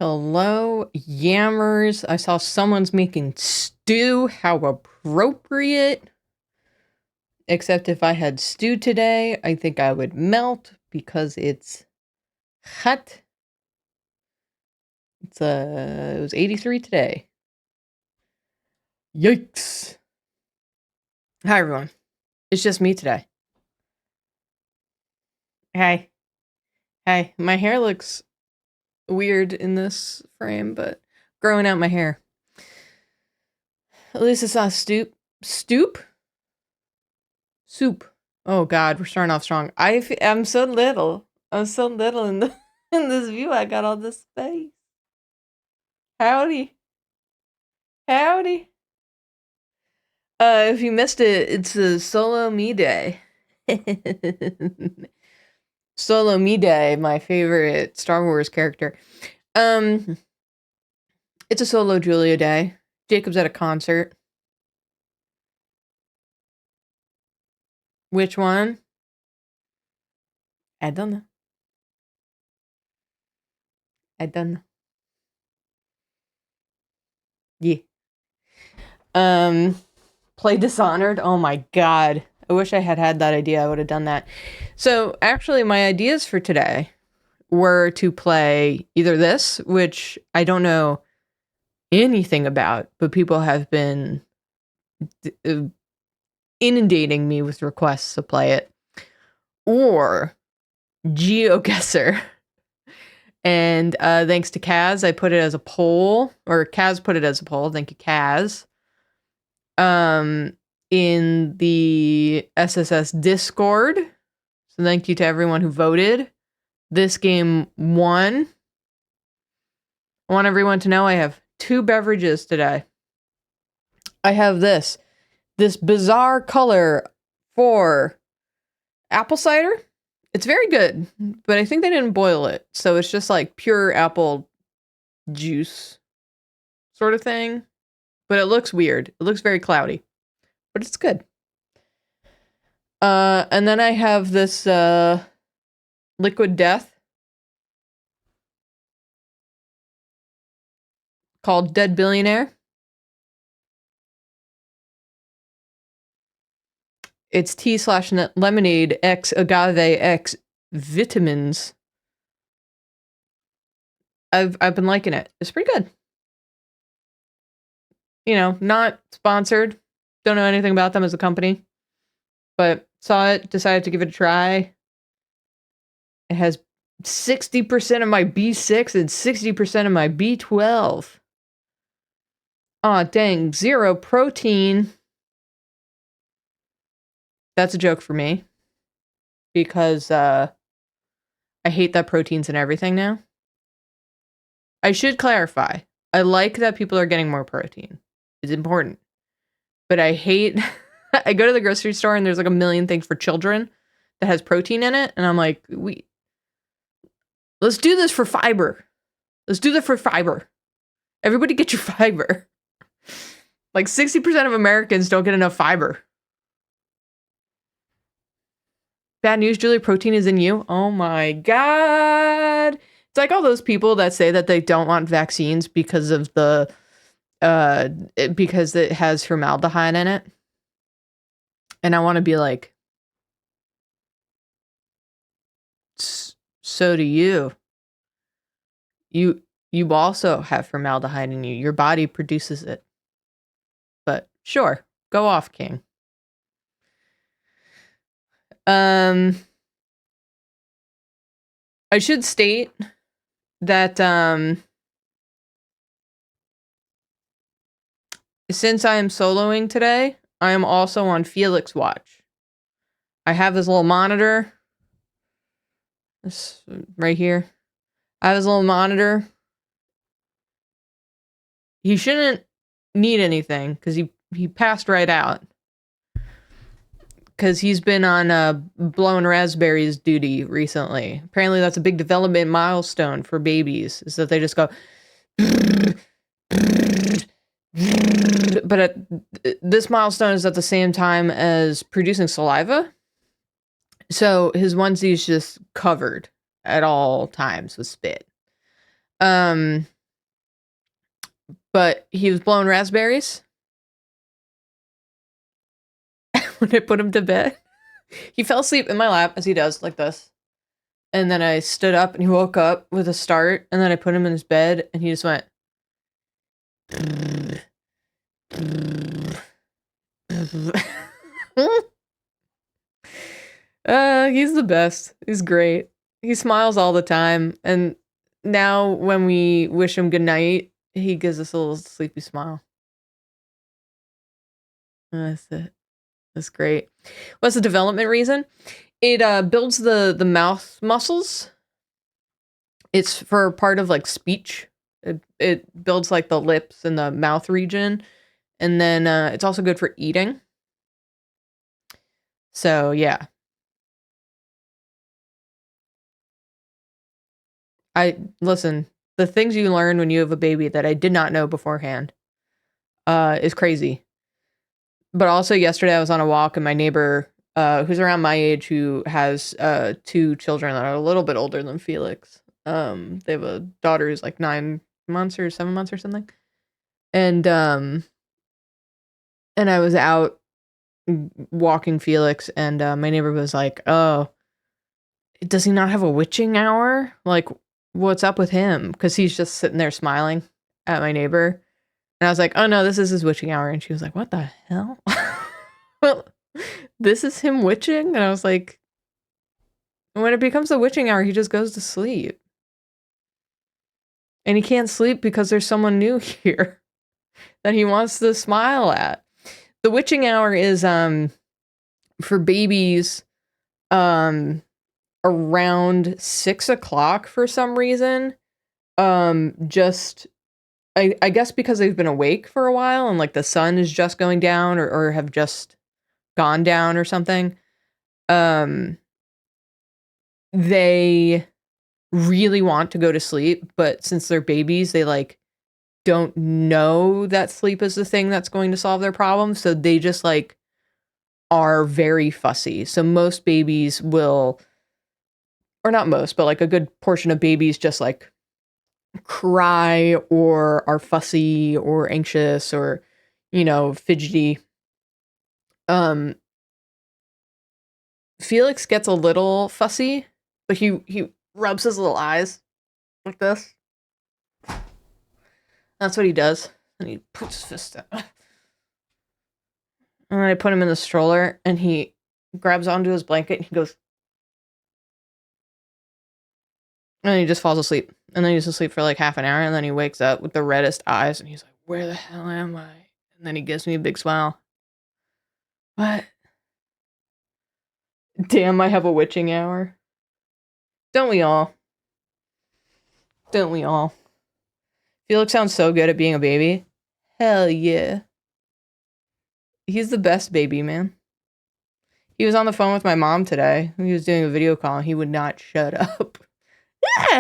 Hello, yammers. I saw someone's making stew. How appropriate. Except if I had stew today, I think I would melt because it's hot. It was 83 today. Yikes. Hi, everyone. It's just me today. Hi. Hi. My hair looks weird in this frame, but growing out my hair. At least it's not stoop. Soup. Oh God, we're starting off strong. I'm so little. I'm so little in the in this view. I got all this space. Howdy. Howdy. If you missed it, it's a solo me day. Solo me day, my favorite Star Wars character. It's a solo Julia day. Jacob's at a concert. Which one? I don't know. I don't know. Yeah. Play Dishonored. Oh my God. I wish I had that idea. I would have done that. So actually my ideas for today were to play either this, which I don't know anything about, but people have been inundating me with requests to play it, or GeoGuessr. And thanks to Kaz, I put it as a poll, or Kaz put it as a poll. Thank you, Kaz. In the SSS Discord. So thank you to everyone who voted. This game won. I want everyone to know I have 2 beverages today. I have this bizarre color for apple cider. It's very good, but I think they didn't boil it. So it's just like pure apple juice sort of thing. But it looks weird. It looks very cloudy, but it's good. And then I have this Liquid Death called Dead Billionaire. It's tea/lemonade x agave x vitamins. I've been liking it. It's pretty good. You know, not sponsored. Don't know anything about them as a company. But saw it, decided to give it a try. It has 60% of my B6 and 60% of my B12. Aw, dang. 0 protein. That's a joke for me. Because I hate that protein's in everything now. I should clarify. I like that people are getting more protein. It's important. But I hate... I go to the grocery store and there's like a million things for children that has protein in it. And I'm like, let's do this for fiber. Let's do that for fiber. Everybody get your fiber. Like 60% of Americans don't get enough fiber. Bad news, Julie, protein is in you. Oh my God. It's like all those people that say that they don't want vaccines because of because it has formaldehyde in it. And I want to be like, so do you. You also have formaldehyde in you. Your body produces it. But sure, go off, King. I should state that since I am soloing today, I am also on Felix Watch. I have this little monitor. This right here. I have this little monitor. He shouldn't need anything because he passed right out. Because he's been on blowing raspberries duty recently. Apparently that's a big development milestone for babies, is that they just go... But this milestone is at the same time as producing saliva. So his onesie's just covered at all times with spit. But he was blowing raspberries when I put him to bed. He fell asleep in my lap, as he does, like this. And then I stood up, and he woke up with a start, and then I put him in his bed, and he just went... He's the best. He's great. He smiles all the time, and now when we wish him good night, he gives us a little sleepy smile. That's it. That's great. What's the development reason? It builds the mouth muscles. It's for part of like speech. It builds like the lips and the mouth region, and then it's also good for eating. So yeah. Listen, the things you learn when you have a baby that I did not know beforehand is crazy. But also yesterday I was on a walk, and my neighbor, who's around my age, who has 2 children that are a little bit older than Felix. They have a daughter who's like 9 months or 7 months or something. And I was out walking Felix, and my neighbor was like, "Oh, does he not have a witching hour? Like, what's up with him?" Because he's just sitting there smiling at my neighbor. And I was like, "Oh no, this is his witching hour." And she was like, "What the hell?" Well, this is him witching? And I was like, when it becomes the witching hour, he just goes to sleep. And he can't sleep because there's someone new here that he wants to smile at. The witching hour is for babies around 6 o'clock for some reason. Just I guess because they've been awake for a while, and like the sun is just going down or have just gone down or something. They really want to go to sleep, but since they're babies, they like don't know that sleep is the thing that's going to solve their problem, so they just like are very fussy. So most babies will, or not most, but like a good portion of babies just like cry or are fussy or anxious or, you know, fidgety. Felix gets a little fussy, but he rubs his little eyes like this. That's what he does. And he puts his fist out. And then I put him in the stroller, and he grabs onto his blanket, and he goes... And then he just falls asleep. And then he's asleep for like half an hour, and then he wakes up with the reddest eyes, and he's like, "Where the hell am I?" And then he gives me a big smile. What? Damn, I have a witching hour. Don't we all? Don't we all? Felix sounds so good at being a baby. Hell yeah. He's the best baby, man. He was on the phone with my mom today. He was doing a video call, and he would not shut up. He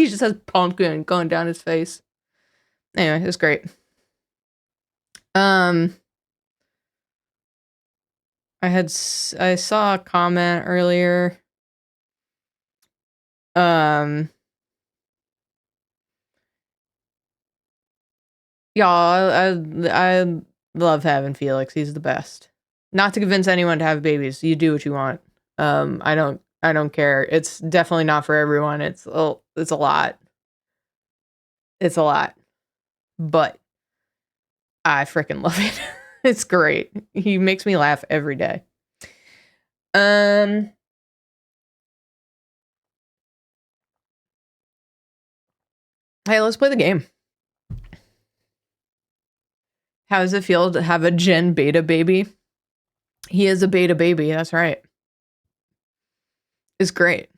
just has pumpkin going down his face. Anyway, it was great. I saw a comment earlier. Y'all, I love having Felix. He's the best. Not to convince anyone to have babies. You do what you want. I don't care. It's definitely not for everyone. It's a lot. It's a lot. But I freaking love it. It's great. He makes me laugh every day. Hey, let's play the game. How does it feel to have a Gen Beta baby? He is a beta baby, that's right. It's great.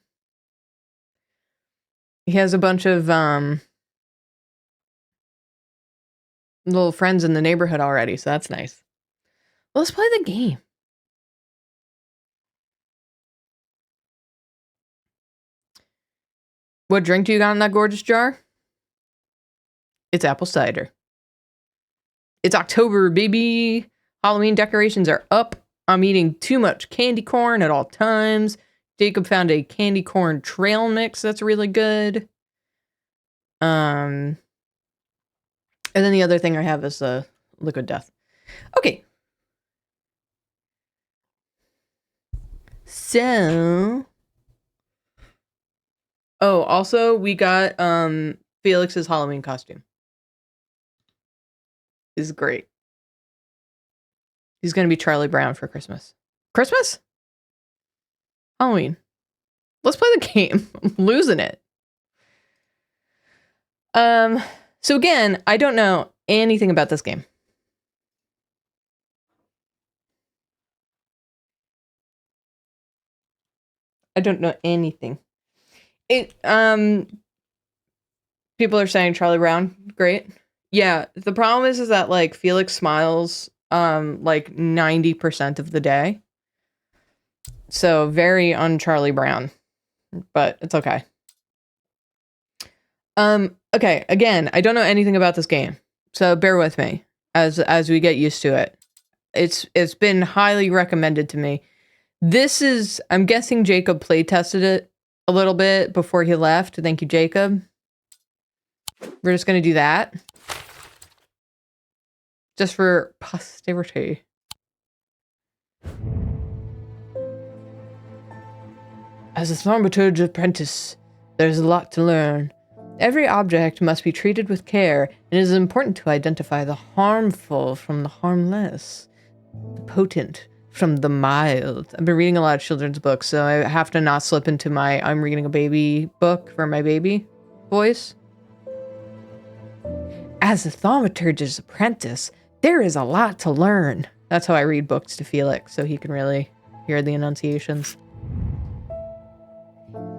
He has a bunch of little friends in the neighborhood already, so that's nice. Let's play the game. What drink do you got in that gorgeous jar? It's apple cider. It's October, baby. Halloween decorations are up. I'm eating too much candy corn at all times. Jacob found a candy corn trail mix that's really good. And then the other thing I have is liquid death. Okay. So, oh, also we got Felix's Halloween costume. Is great. He's gonna be Charlie Brown for Christmas. Christmas? Halloween. Let's play the game. I'm losing it. So again, I don't know anything about this game. I don't know anything. People are saying Charlie Brown, great. Yeah, the problem is that like Felix smiles like 90% of the day. So very un-Charlie Brown. But it's okay. Okay, again, I don't know anything about this game. So bear with me as we get used to it. It's been highly recommended to me. This is, I'm guessing Jacob play tested it a little bit before he left. Thank you, Jacob. We're just going to do that. Just for posterity. As a thaumaturge apprentice, there's a lot to learn. Every object must be treated with care, and it is important to identify the harmful from the harmless, the potent from the mild. I've been reading a lot of children's books, so I have to not slip into my I'm reading a baby book for my baby voice. As a thaumaturge's apprentice, there is a lot to learn. That's how I read books to Felix, so he can really hear the enunciations.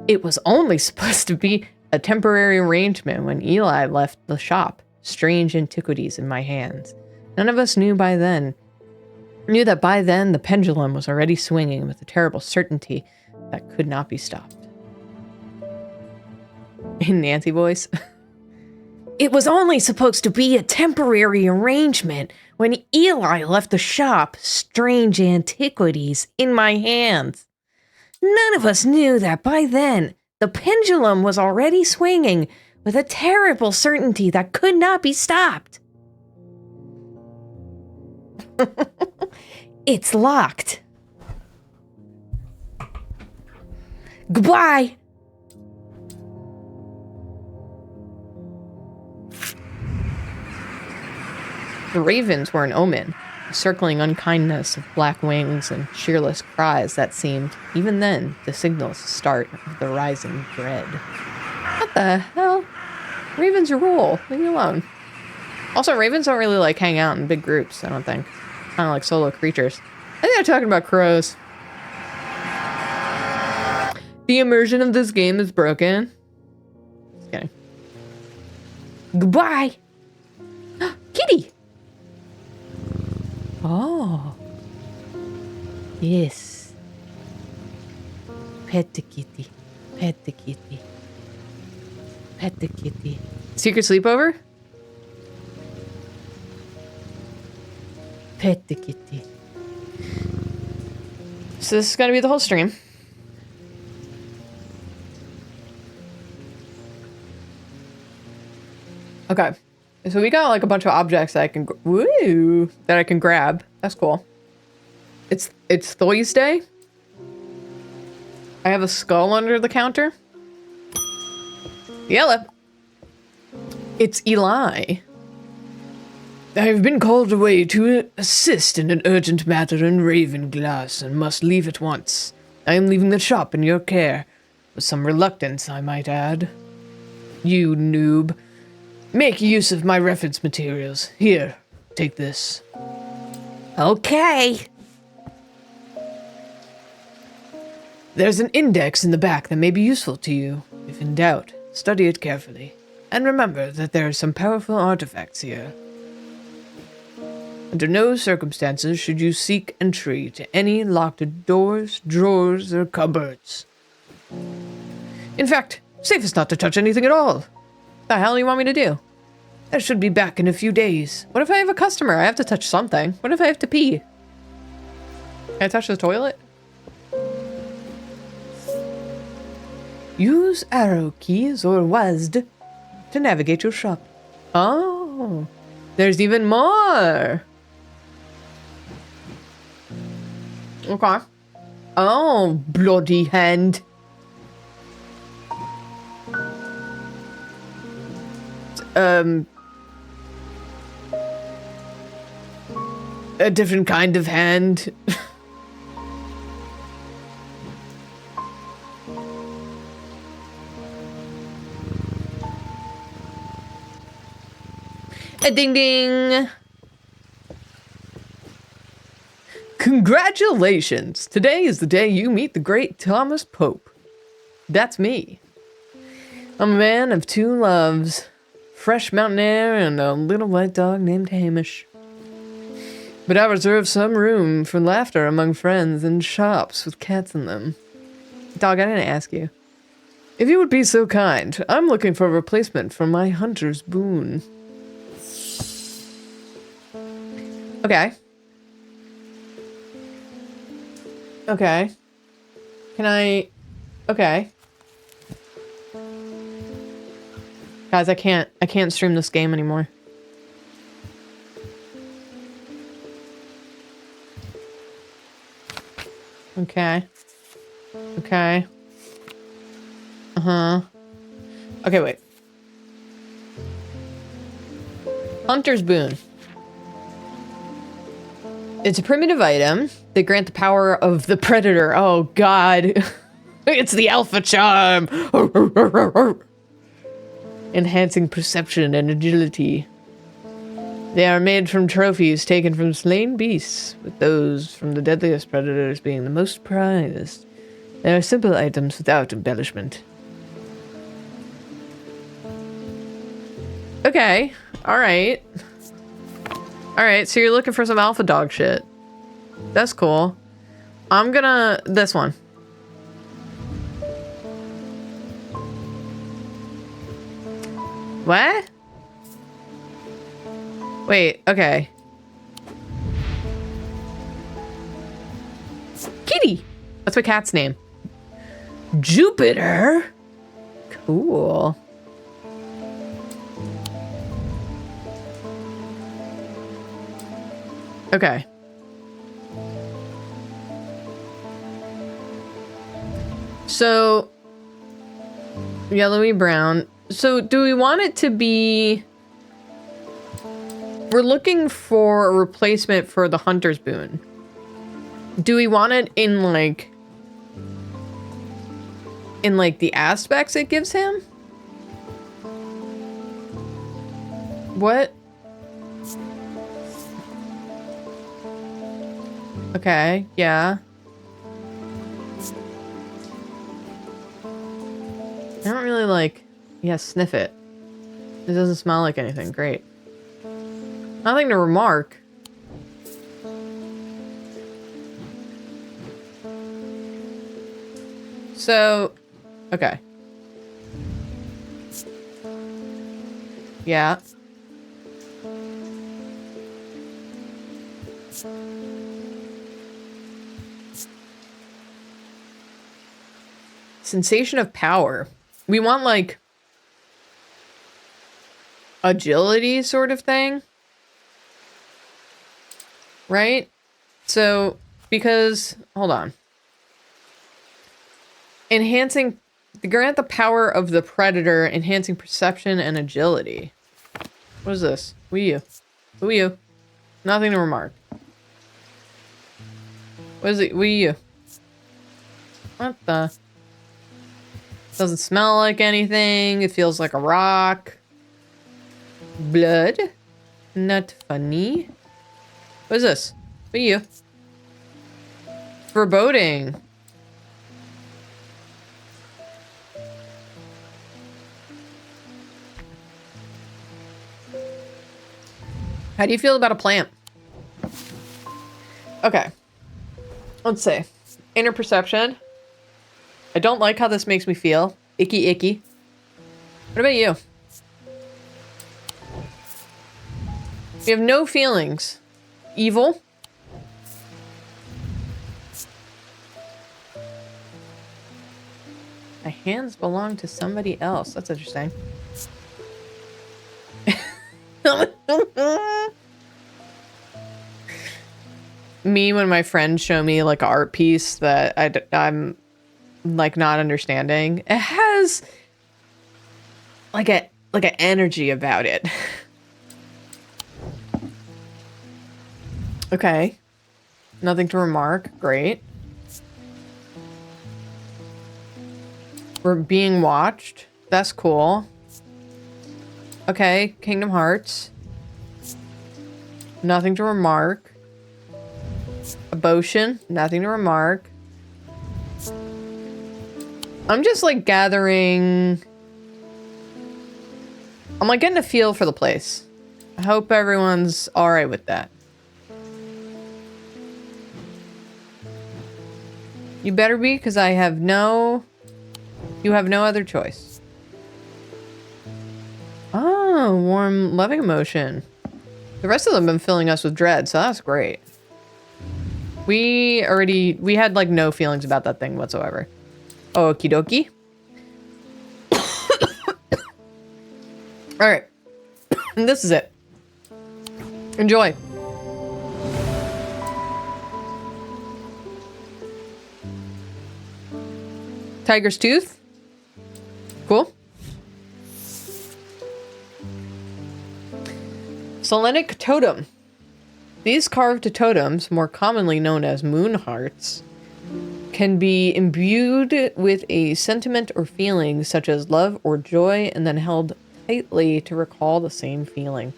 It was only supposed to be a temporary arrangement when Eli left the shop. Strange antiquities in my hands. None of us knew that by then the pendulum was already swinging with a terrible certainty that could not be stopped. In Nancy voice. It was only supposed to be a temporary arrangement when Eli left the shop. Strange antiquities in my hands. None of us knew that by then the pendulum was already swinging with a terrible certainty that could not be stopped. It's locked. Goodbye. The ravens were an omen, a circling unkindness of black wings and cheerless cries that seemed, even then, the signal's start of the rising dread. What the hell? Ravens rule. Leave me alone. Also, ravens don't really like hang out in big groups, I don't think. Kind of like solo creatures. I think they're talking about crows. The immersion of this game is broken. Just kidding. Goodbye. Kitty. Oh. Yes. Pet the kitty. Pet the kitty. Pet the kitty. Secret sleepover? Pet the kitty. So this is going to be the whole stream. Okay. So we got like a bunch of objects that I can that I can grab. That's cool. It's Thursday. I have a skull under the counter. Yellow. It's Eli. I have been called away to assist in an urgent matter in Ravenglass and must leave at once. I am leaving the shop in your care. With some reluctance, I might add. You noob. Make use of my reference materials. Here, take this. Okay. There's an index in the back that may be useful to you. If in doubt, study it carefully. And remember that there are some powerful artifacts here. Under no circumstances should you seek entry to any locked doors, drawers, or cupboards. In fact, safest not to touch anything at all. The hell do you want me to do? I should be back in a few days. What if I have a customer? I have to touch something. What if I have to pee? Can I touch the toilet? Use arrow keys or WASD to navigate your shop. Oh, there's even more. Okay. Oh, bloody hand. A different kind of hand. A ding ding. Congratulations! Today is the day you meet the great Thomas Pope. That's me. I'm a man of two loves. Fresh mountain air and a little white dog named Hamish. But I reserve some room for laughter among friends and shops with cats in them. Dog, I didn't ask you. If you would be so kind, I'm looking for a replacement for my hunter's boon. Okay. Okay. Can I... Okay. Guys, I can't stream this game anymore. Okay. Okay. Uh-huh. Okay, wait. Hunter's Boon. It's a primitive item that grant the power of the predator. Oh, God. It's the alpha charm. Enhancing perception and agility. They are made from trophies taken from slain beasts, with those from the deadliest predators being the most prized. They are simple items without embellishment. Okay. Alright. Alright, so you're looking for some alpha dog shit. That's cool. I'm gonna... This one. What? Wait, okay. Kitty! What's my cat's name? Jupiter? Cool. Okay. So, yellowy brown. So, do we want it to be... We're looking for a replacement for the Hunter's Boon. Do we want it in, like... In, like, the aspects it gives him? What? Okay, yeah. I don't really like... Yeah, sniff it. It doesn't smell like anything. Great. Nothing to remark. So... Okay. Yeah. Sensation of power. We want, like, agility sort of thing. Right? So, because... Hold on. Enhancing... Grant the power of the predator, enhancing perception and agility. What is this? Who are you? Who are you? Nothing to remark. What is it? Who are you? What the... Doesn't smell like anything. It feels like a rock. Blood? Not funny. What is this? What are you? Foreboding. How do you feel about a plant? Okay. Let's see. Inner perception. I don't like how this makes me feel. Icky, icky. What about you? You have no feelings. Evil. My hands belong to somebody else. That's interesting. Me, when my friends show me like an art piece that I'm like not understanding, it has like an energy about it. Okay. Nothing to remark. Great. We're being watched. That's cool. Okay, Kingdom Hearts. Nothing to remark. Abotion. Nothing to remark. I'm just like gathering... I'm like getting a feel for the place. I hope everyone's alright with that. You better be, because I have no... You have no other choice. Oh, warm, loving emotion. The rest of them have been filling us with dread, so that's great. We had like no feelings about that thing whatsoever. Okie dokie. Alright. This is it. Enjoy. Tiger's tooth. Cool. Selenic totem. These carved totems, more commonly known as moon hearts, can be imbued with a sentiment or feeling such as love or joy and then held tightly to recall the same feeling.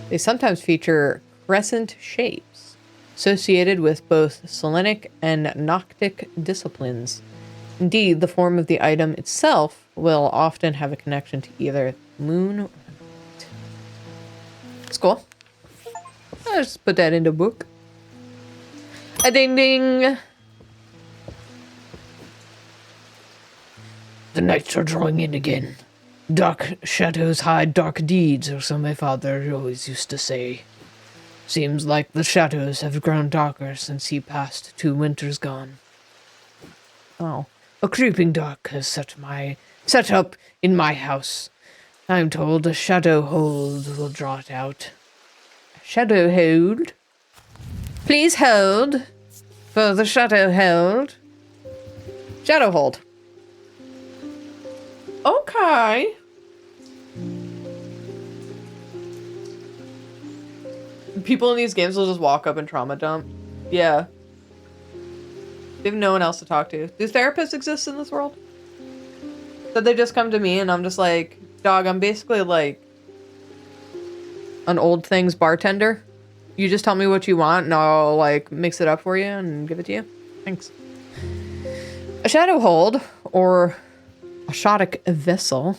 They sometimes feature crescent shapes associated with both Selenic and Noctic disciplines. Indeed, the form of the item itself will often have a connection to either moon or night. It's cool. I'll just put that in the book. A ding ding! The nights are drawing in again. Dark shadows hide dark deeds, or so my father always used to say. Seems like the shadows have grown darker since he passed 2 winters gone. Oh. A creeping dark has set up in my house. I'm told a shadow hold will draw it out. Shadow hold? Please hold for the shadow hold. Shadow hold. Okay. People in these games will just walk up and trauma dump. Yeah. They have no one else to talk to. Do therapists exist in this world? That they just come to me and I'm just like, dog, I'm basically like an old things bartender. You just tell me what you want and I'll like mix it up for you and give it to you. Thanks. A shadow hold, or a shoddic vessel,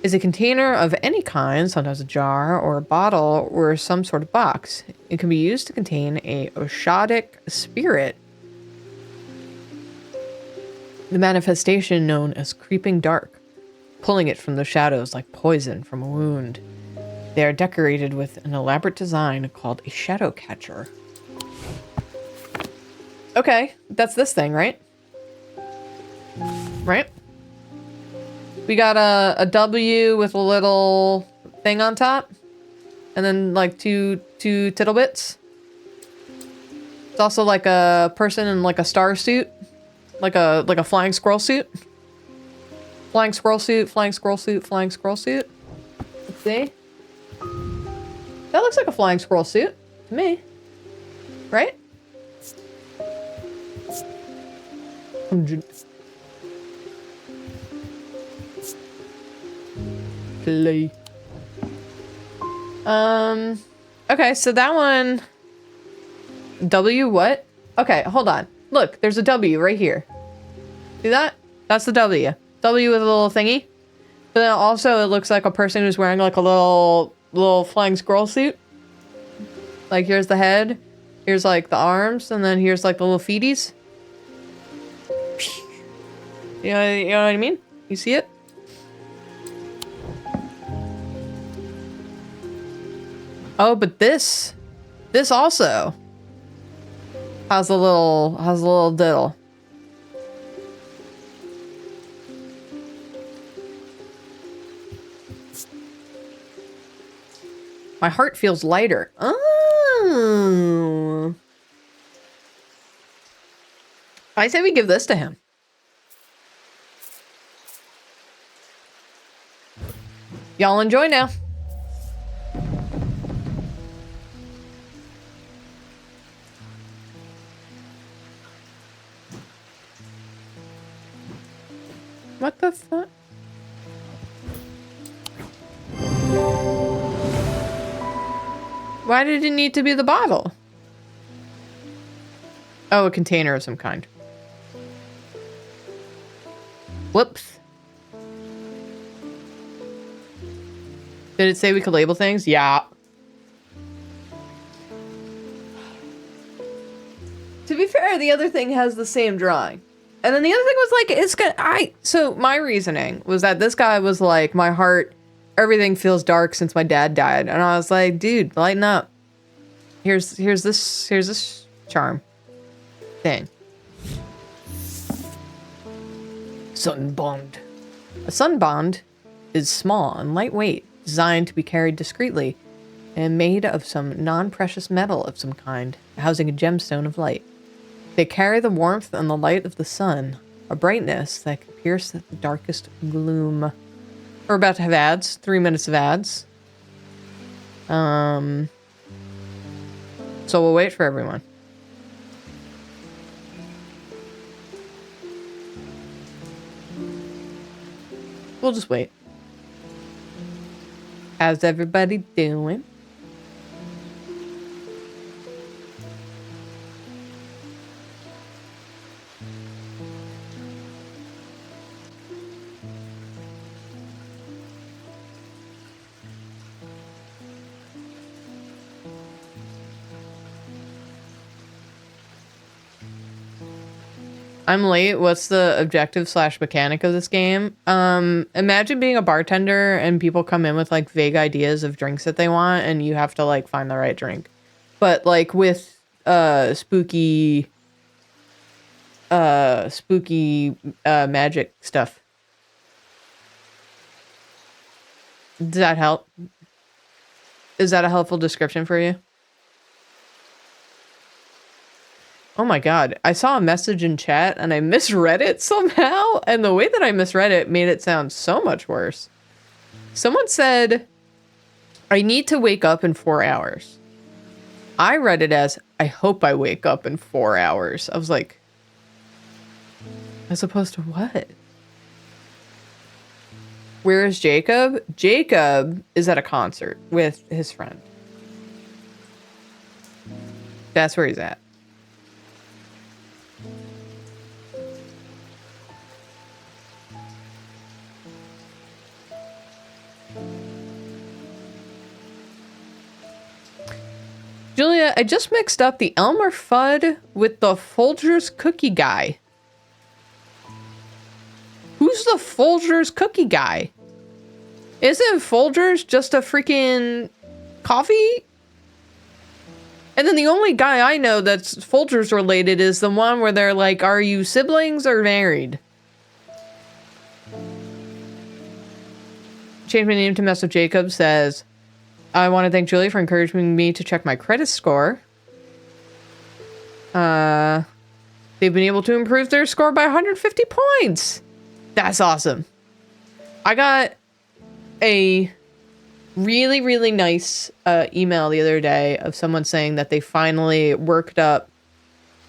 is a container of any kind, sometimes a jar or a bottle or some sort of box. It can be used to contain a shoddic spirit. The manifestation known as creeping dark, pulling it from the shadows like poison from a wound. They are decorated with an elaborate design called a shadow catcher. Okay, that's this thing, right? Right? We got a W with a little thing on top, and then like two tittle bits. It's also like a person in like a star suit. Like a flying squirrel suit. Flying squirrel suit, flying squirrel suit, flying squirrel suit. Let's see. That looks like a flying squirrel suit to me. Right? 100. Play. Okay, so that one... W what? Okay, hold on. Look, there's a W right here. See that? That's the W. W with a little thingy. But then also it looks like a person who's wearing like a little flying squirrel suit. Like here's the head. Here's like the arms. And then here's like the little feeties. You know what I mean? You see it? Oh, but this also has a little diddle. My heart feels lighter. Oh. I say we give this to him. Y'all enjoy now. What the fuck? Why did it need to be the bottle? Oh, a container of some kind. Whoops. Did it say we could label things? Yeah. To be fair, the other thing has the same drawing. And then the other thing was like, it's good. So my reasoning was that this guy was like, my heart, everything feels dark since my dad died. And I was like, dude, lighten up. Here's this charm thing. Sunbond. A sunbond is small and lightweight, designed to be carried discreetly, and made of some non-precious metal of some kind, housing a gemstone of light. They carry the warmth and the light of the sun, a brightness that can pierce the darkest gloom. We're about to have ads. 3 minutes of ads. So we'll wait for everyone. We'll just wait. How's everybody doing? I'm late. What's the objective / mechanic of this game? Imagine being a bartender and people come in with like vague ideas of drinks that they want and you have to like find the right drink. But like with spooky magic stuff. Does that help? Is that a helpful description for you? Oh my god, I saw a message in chat and I misread it somehow, and the way that I misread it made it sound so much worse. Someone said, I need to wake up in 4 hours. I read it as, I hope I wake up in 4 hours. I was like, as opposed to what? Where is Jacob? Jacob is at a concert with his friend. That's where he's at. Julia, I just mixed up the Elmer Fudd with the Folgers cookie guy. Who's the Folgers cookie guy? Isn't Folgers just a freaking coffee? And then the only guy I know that's Folgers related is the one where they're like, are you siblings or married? Change my name to Mess with Jacob says, I want to thank Julie for encouraging me to check my credit score. They've been able to improve their score by 150 points. That's awesome. I got a really, really nice email the other day of someone saying that they finally worked up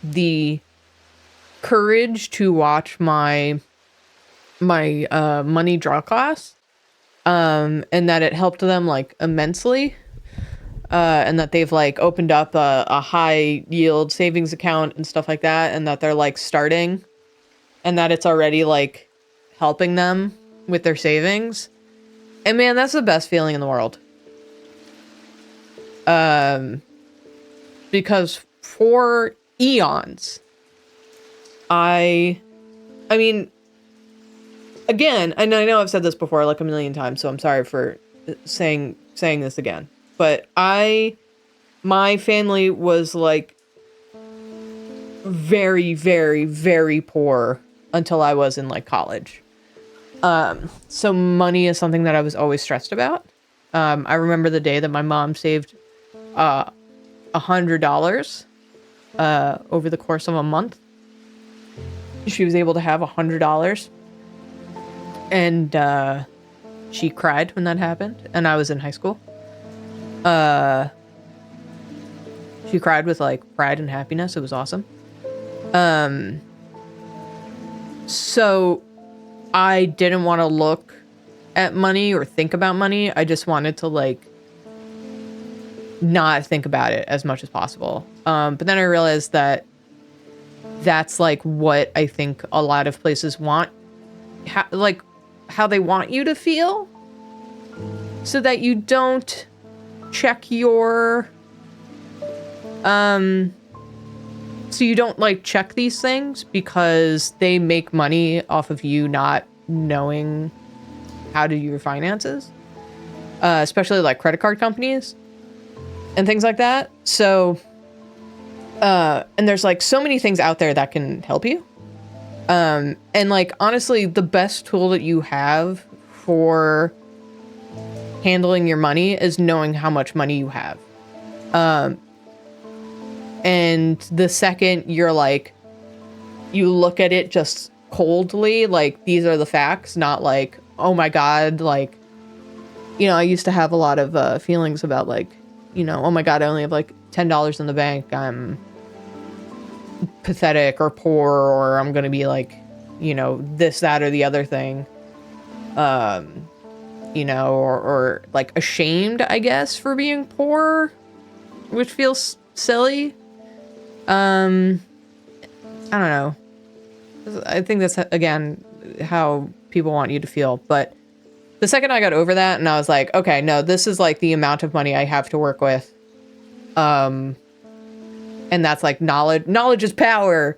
the courage to watch my money draw class. And that it helped them like immensely, and that they've like opened up a high yield savings account and stuff like that, and that they're like starting, and that it's already like helping them with their savings. And man, that's the best feeling in the world. Because for eons, I mean, again, and I know I've said this before like a million times, so I'm sorry for saying this again. But my family was like very, very, very poor until I was in like college. So money is something that I was always stressed about. I remember the day that my mom saved $100 over the course of a month. She was able to have $100, and she cried when that happened, and I was in high school. She cried with like pride and happiness. It was awesome. So I didn't want to look at money or think about money. I just wanted to like not think about it as much as possible. But then I realized that that's like what I think a lot of places want, like how they want you to feel, so that you don't check your, so you don't like check these things because they make money off of you not knowing how to do your finances, especially like credit card companies and things like that. So, and there's like so many things out there that can help you. And like, honestly, the best tool that you have for handling your money is knowing how much money you have. And the second you're like, you look at it just coldly, like these are the facts, not like, oh my God, like, you know, I used to have a lot of feelings about like, you know, oh my God, I only have like $10 in the bank. I'm pathetic or poor, or I'm going to be like, you know, this, that, or the other thing. You know, or like ashamed, I guess, for being poor, which feels silly. I don't know. I think that's, again, how people want you to feel. But the second I got over that and I was like, okay, no, this is like the amount of money I have to work with. And that's like knowledge. Knowledge is power.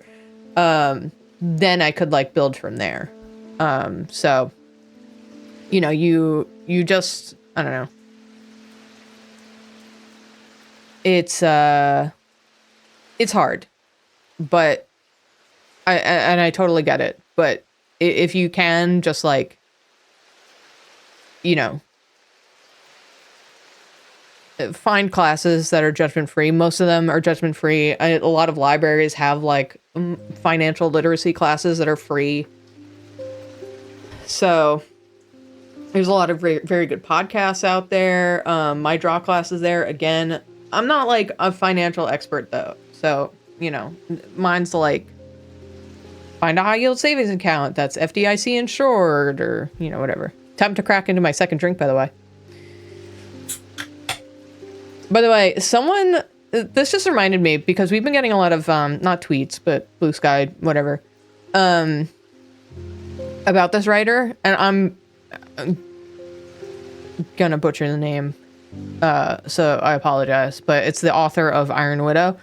Then I could like build from there. So, you know, you just, I don't know. It's hard, but I totally get it. But if you can just like, you know, find classes that are judgment free. Most of them are judgment free. A lot of libraries have like financial literacy classes that are free. So there's a lot of very, very good podcasts out there. My draw class is there. Again, I'm not like a financial expert though. So, you know, mine's like find a high yield savings account that's FDIC insured, or, you know, whatever. Time to crack into my second drink, by the way. By the way, this just reminded me, because we've been getting a lot of, not tweets, but Blue Sky, whatever, about this writer, and I'm gonna butcher the name, so I apologize, but it's the author of Iron Widow.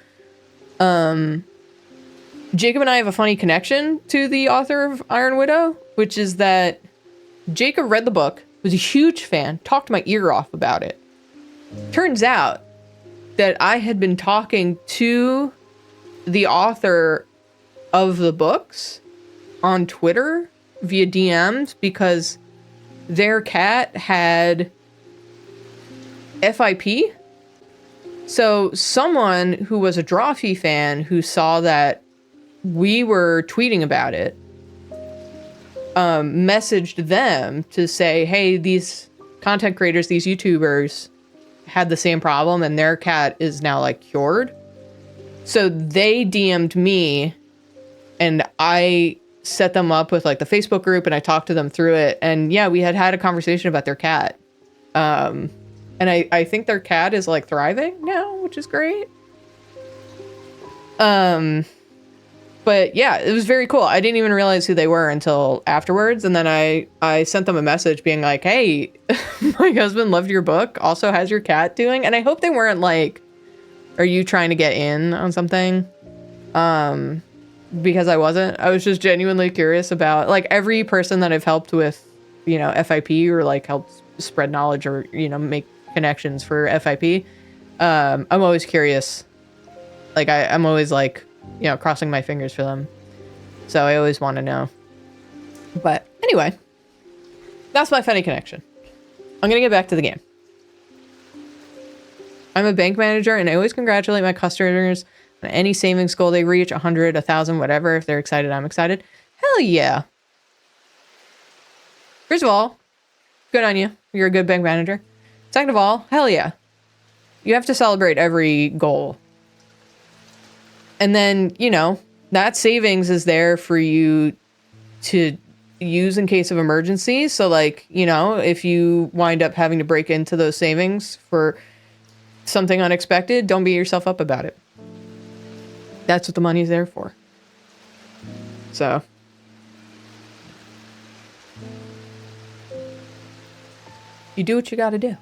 Jacob and I have a funny connection to the author of Iron Widow, which is that Jacob read the book, was a huge fan, talked my ear off about it. Turns out that I had been talking to the author of the books on Twitter via DMs because their cat had FIP. So someone who was a Drawfee fan who saw that we were tweeting about it, messaged them to say, hey, these content creators, these YouTubers had the same problem and their cat is now like cured. So they DM'd me and I set them up with like the Facebook group and I talked to them through it. And yeah, we had a conversation about their cat. And I think their cat is like thriving now, which is great. But yeah, it was very cool. I didn't even realize who they were until afterwards. And then I sent them a message being like, hey, my husband loved your book. Also, how's your cat doing? And I hope they weren't like, are you trying to get in on something? Because I wasn't. I was just genuinely curious about, like, every person that I've helped with, you know, FIP or like helped spread knowledge or, you know, make connections for FIP. I'm always curious. Like, I'm always like, you know, crossing my fingers for them. So I always want to know. But anyway, that's my funny connection. I'm going to get back to the game. I'm a bank manager and I always congratulate my customers on any savings goal they reach, 100, 1,000, whatever. If they're excited, I'm excited. Hell yeah. First of all, good on you. You're a good bank manager. Second of all, hell yeah. You have to celebrate every goal. And then, you know, that savings is there for you to use in case of emergency. So like, you know, if you wind up having to break into those savings for something unexpected, don't beat yourself up about it. That's what the money's there for. So. You do what you gotta do.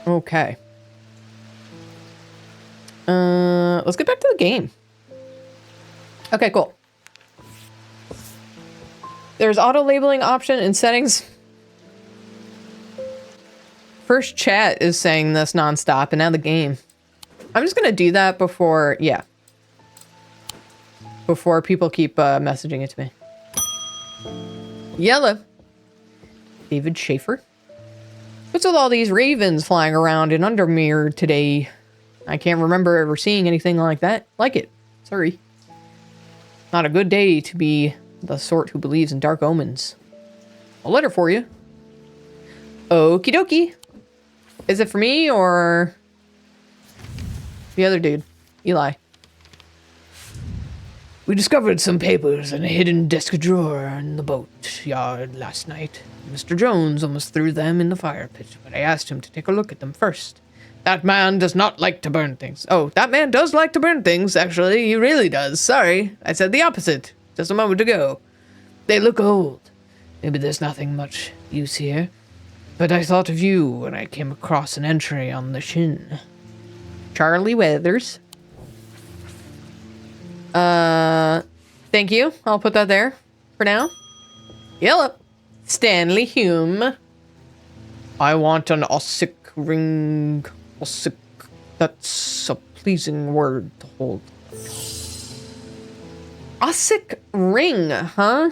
Okay. Let's get back to the game. Okay, cool. There's auto labeling option in settings. First chat is saying this nonstop, and now the game. I'm just gonna do that before, yeah. Before people keep messaging it to me. Yellow. David Schaefer. What's with all these ravens flying around in Undermere today? I can't remember ever seeing anything like that. Like it. Sorry. Not a good day to be the sort who believes in dark omens. A letter for you. Okie dokie. Is it for me or the other dude? Eli. We discovered some papers in a hidden desk drawer in the boat yard last night. Mr. Jones almost threw them in the fire pit, but I asked him to take a look at them first. That man does not like to burn things. Oh, that man does like to burn things, actually. He really does. Sorry, I said the opposite just a moment ago. They look old. Maybe there's nothing much use here. But I thought of you when I came across an entry on the shin. Charlie Weathers. Thank you. I'll put that there for now. Yellow. Stanley Hume. I want an Ossic ring. Ossic. That's a pleasing word to hold. Ossic ring, huh?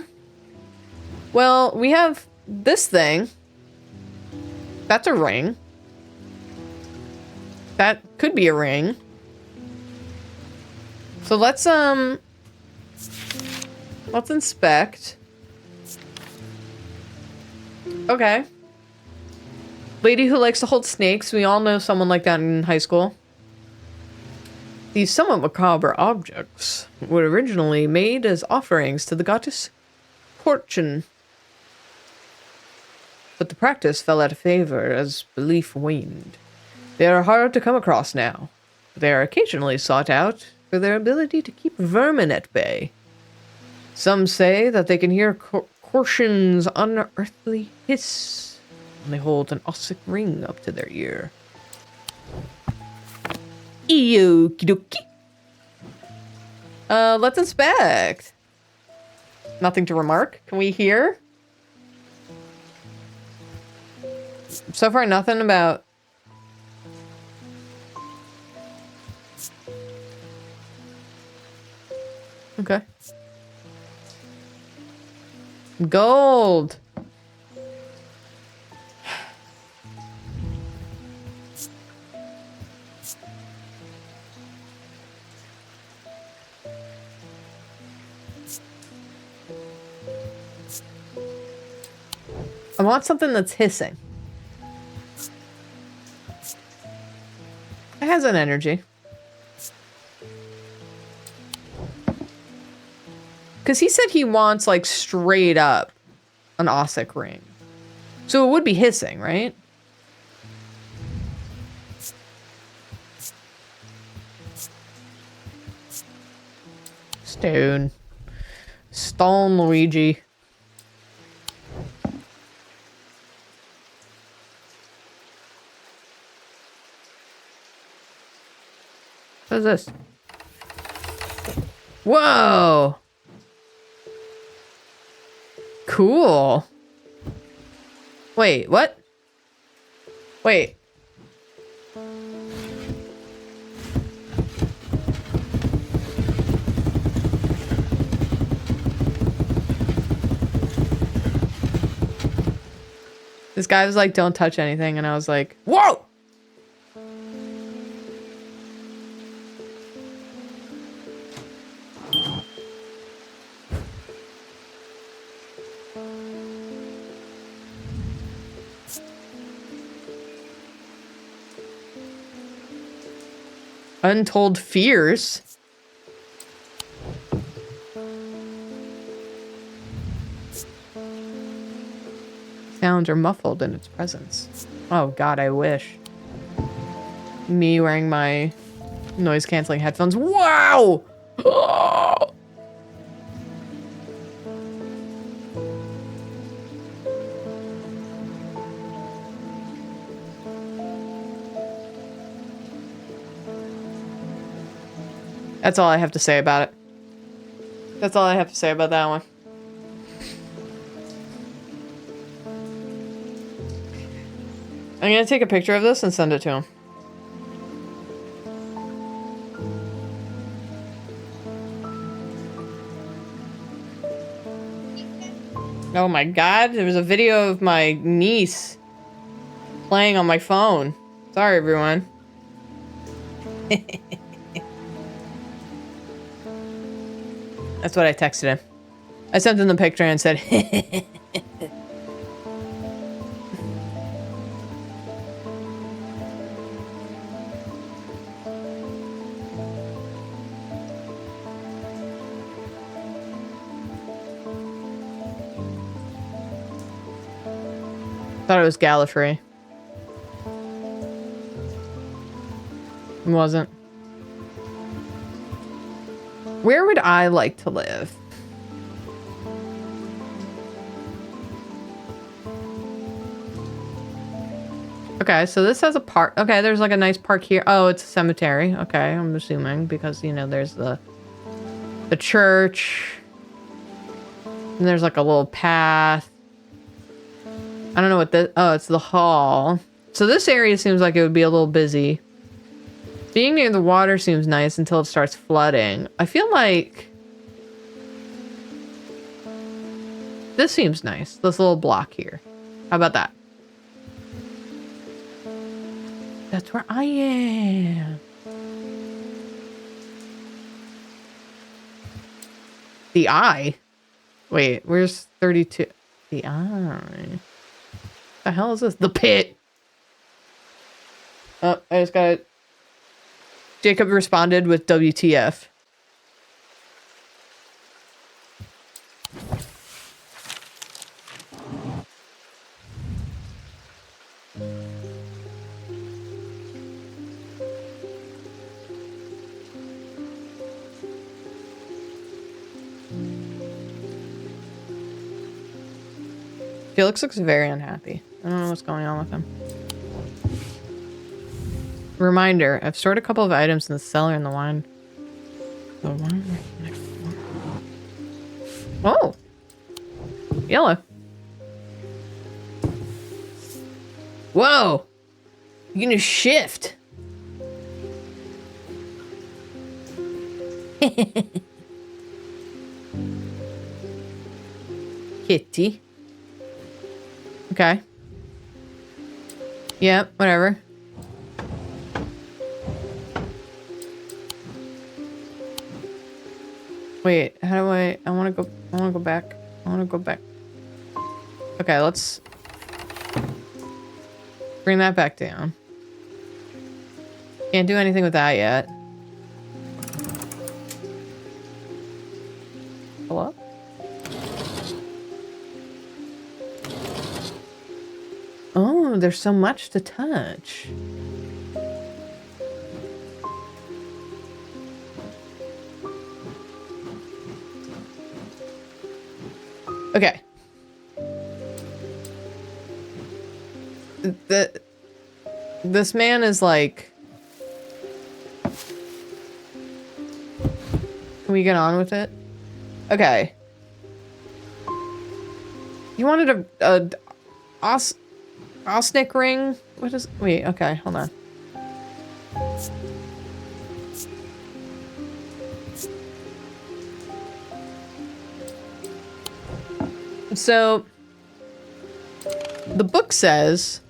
Well, we have this thing. That's a ring. That could be a ring. So let's inspect. Okay. Lady who likes to hold snakes. We all know someone like that in high school. These somewhat macabre objects were originally made as offerings to the goddess Fortune. But the practice fell out of favor as belief waned. They are hard to come across now. They are occasionally sought out for their ability to keep vermin at bay. Some say that they can hear Corshun's unearthly hiss when they hold an Ossic ring up to their ear. Okie dokie. Let's inspect. Nothing to remark. Can we hear? So far, nothing about... Okay. Gold. I want something that's hissing. It has an energy. Because he said he wants, like, straight up an Ossic ring. So it would be hissing, right? Stone. Stone Luigi. What is this? Whoa! Cool. Wait, what? Wait. This guy was like, don't touch anything. And I was like, whoa! Untold fears. Sounds are muffled in its presence. Oh God, I wish. Me wearing my noise-canceling headphones. Wow! Oh! That's all I have to say about it. That's all I have to say about that one. I'm gonna take a picture of this and send it to him. Oh my God, there was a video of my niece playing on my phone. Sorry, everyone. That's what I texted him. I sent him the picture and said, thought it was Gallifrey. It wasn't. Where would I like to live? Okay, so this has a park. Okay, there's like a nice park here. Oh, it's a cemetery. Okay, I'm assuming because, you know, there's the church. And there's like a little path. I don't know what this... Oh, it's the hall. So this area seems like it would be a little busy. Being near the water seems nice until it starts flooding. I feel like... This seems nice. This little block here. How about that? That's where I am. The eye? Wait, where's 32? The eye. The hell is this? The pit. Oh, I just got it. Jacob responded with WTF. Felix looks very unhappy. I don't know what's going on with him. Reminder, I've stored a couple of items in the cellar in the wine. The wine next door. Oh! Yellow. Whoa! You can just shift. Kitty. Okay. Yep, whatever. Wait, how do I wanna go back. I wanna go back. Okay, let's bring that back down. Can't do anything with that yet. Hello? Oh, there's so much to touch. Okay. This man is like... Can we get on with it? Okay. You wanted a Osnick ring? What is... Wait, okay, hold on. So, The book says...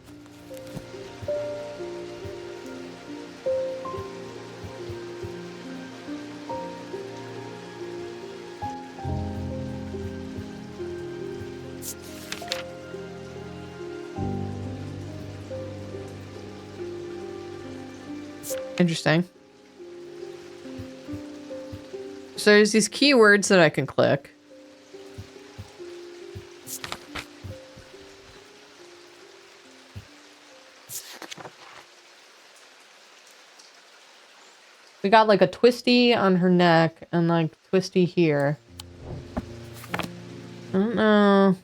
Interesting. So there's these keywords that I can click. We got like a twisty on her neck and like twisty here. I don't know.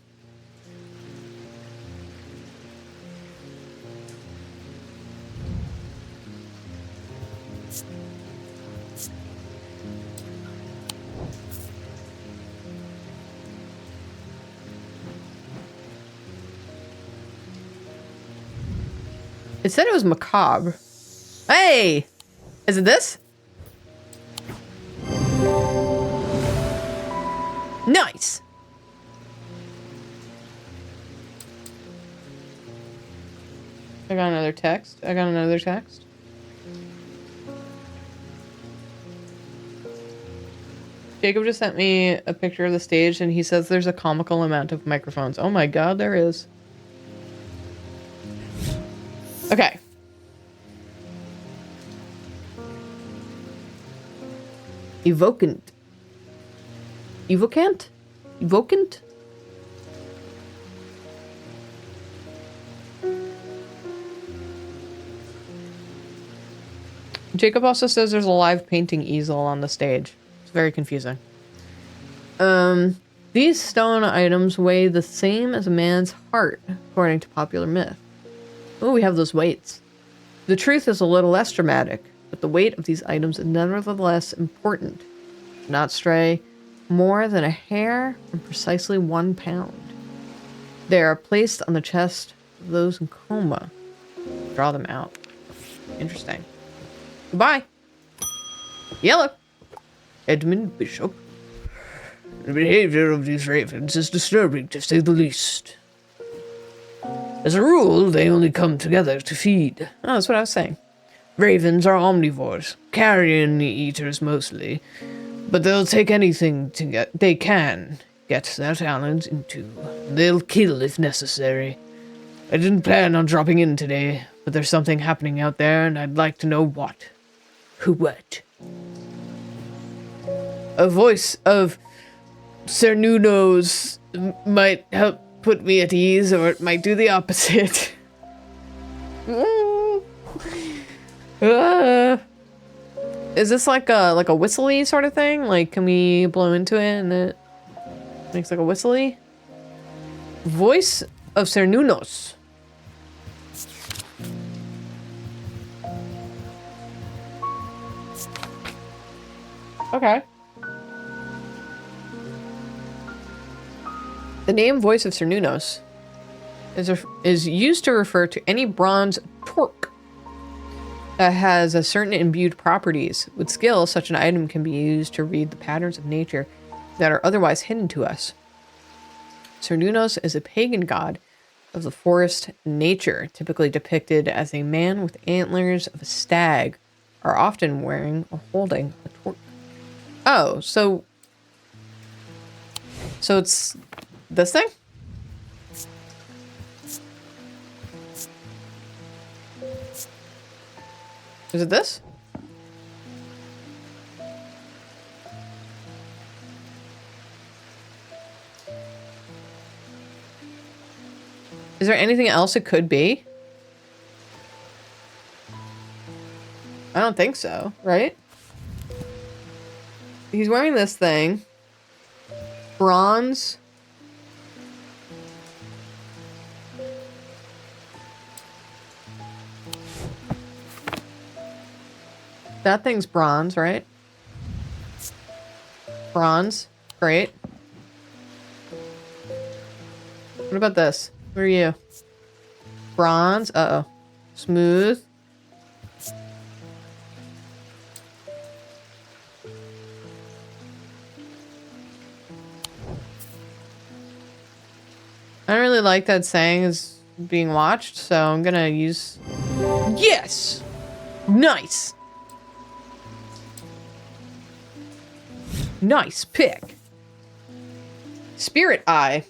It said it was macabre. Hey! Is it this? Nice! I got another text. I got another text. Jacob just sent me a picture of the stage and he says there's a comical amount of microphones. Oh my god, there is. Okay. Evocant. Evocant? Evocant? Jacob also says there's a live painting easel on the stage. It's very confusing. These stone items weigh the same as a man's heart, according to popular myth. Oh, we have those weights. The truth is a little less dramatic, but the weight of these items is nevertheless important. Do not stray more than a hair and precisely 1 pound. They are placed on the chest of those in coma. Draw them out. Interesting. Goodbye. Yellow. Edmund Bishop. The behavior of these ravens is disturbing, to say the least. As a rule, they only come together to feed. Oh, that's what I was saying. Ravens are omnivores, carrion eaters mostly, but they'll take anything they can get their talent into. They'll kill if necessary. I didn't plan on dropping in today, but there's something happening out there, and I'd like to know what. Who what? A voice of Cernunos might help put me at ease, or it might do the opposite. Is this like a whistly sort of thing? Like, can we blow into it and it makes like a whistly? Voice of Cernunos. Okay. The name Voice of Cernunos is used to refer to any bronze torque that has a certain imbued properties. With skill, such an item can be used to read the patterns of nature that are otherwise hidden to us. Cernunos is a pagan god of the forest nature, typically depicted as a man with antlers of a stag, are often wearing or holding a torque. Oh, so it's this thing? Is it this? Is there anything else it could be? I don't think so, right? He's wearing this thing. Bronze. That thing's bronze, right? Bronze. Great. What about this? What are you? Bronze. Uh-oh. Smooth. I don't really like that saying is being watched, so I'm gonna use... Yes! Nice! Nice pick. Spirit Eye.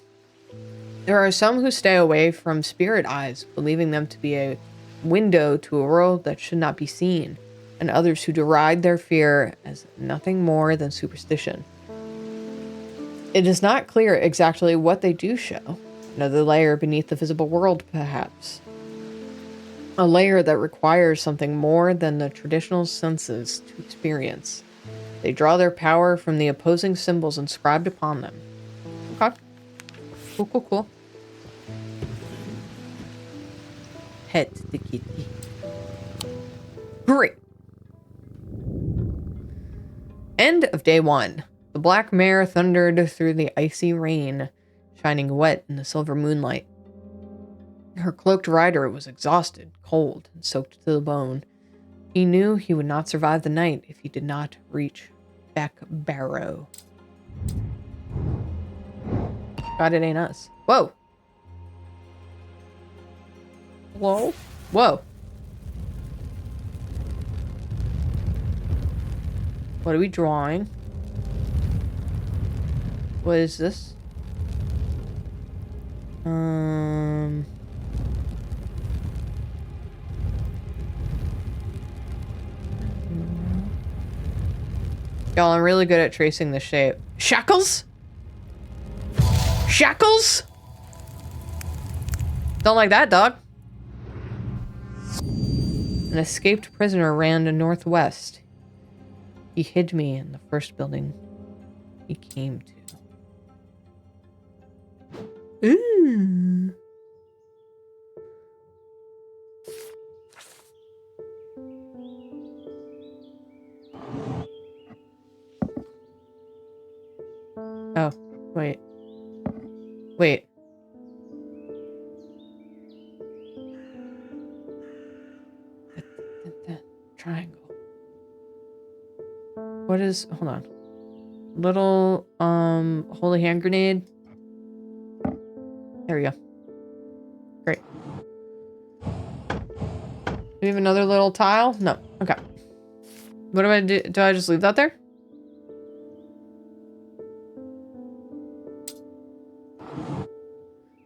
There are some who stay away from spirit eyes, believing them to be a window to a world that should not be seen, and others who deride their fear as nothing more than superstition. It is not clear exactly what they do show. Another layer beneath the visible world, perhaps. A layer that requires something more than the traditional senses to experience. They draw their power from the opposing symbols inscribed upon them. Okay. Cool, cool, cool. Pet the kitty. Great. End of day 1. The black mare thundered through the icy rain, shining wet in the silver moonlight. Her cloaked rider was exhausted, cold, and soaked to the bone. He knew he would not survive the night if he did not reach Back Barrow. God, it ain't us. Whoa. Whoa. Whoa. What are we drawing? What is this? Y'all, I'm really good at tracing the shape. Shackles? Shackles? Don't like that, dog. An escaped prisoner ran to northwest. He hid me in the first building he came to. Ooh. Oh, wait. Wait. That triangle. What is... Hold on. Little, holy hand grenade. There we go. Great. Do we have another little tile? No. Okay. What do I do? Do I just leave that there?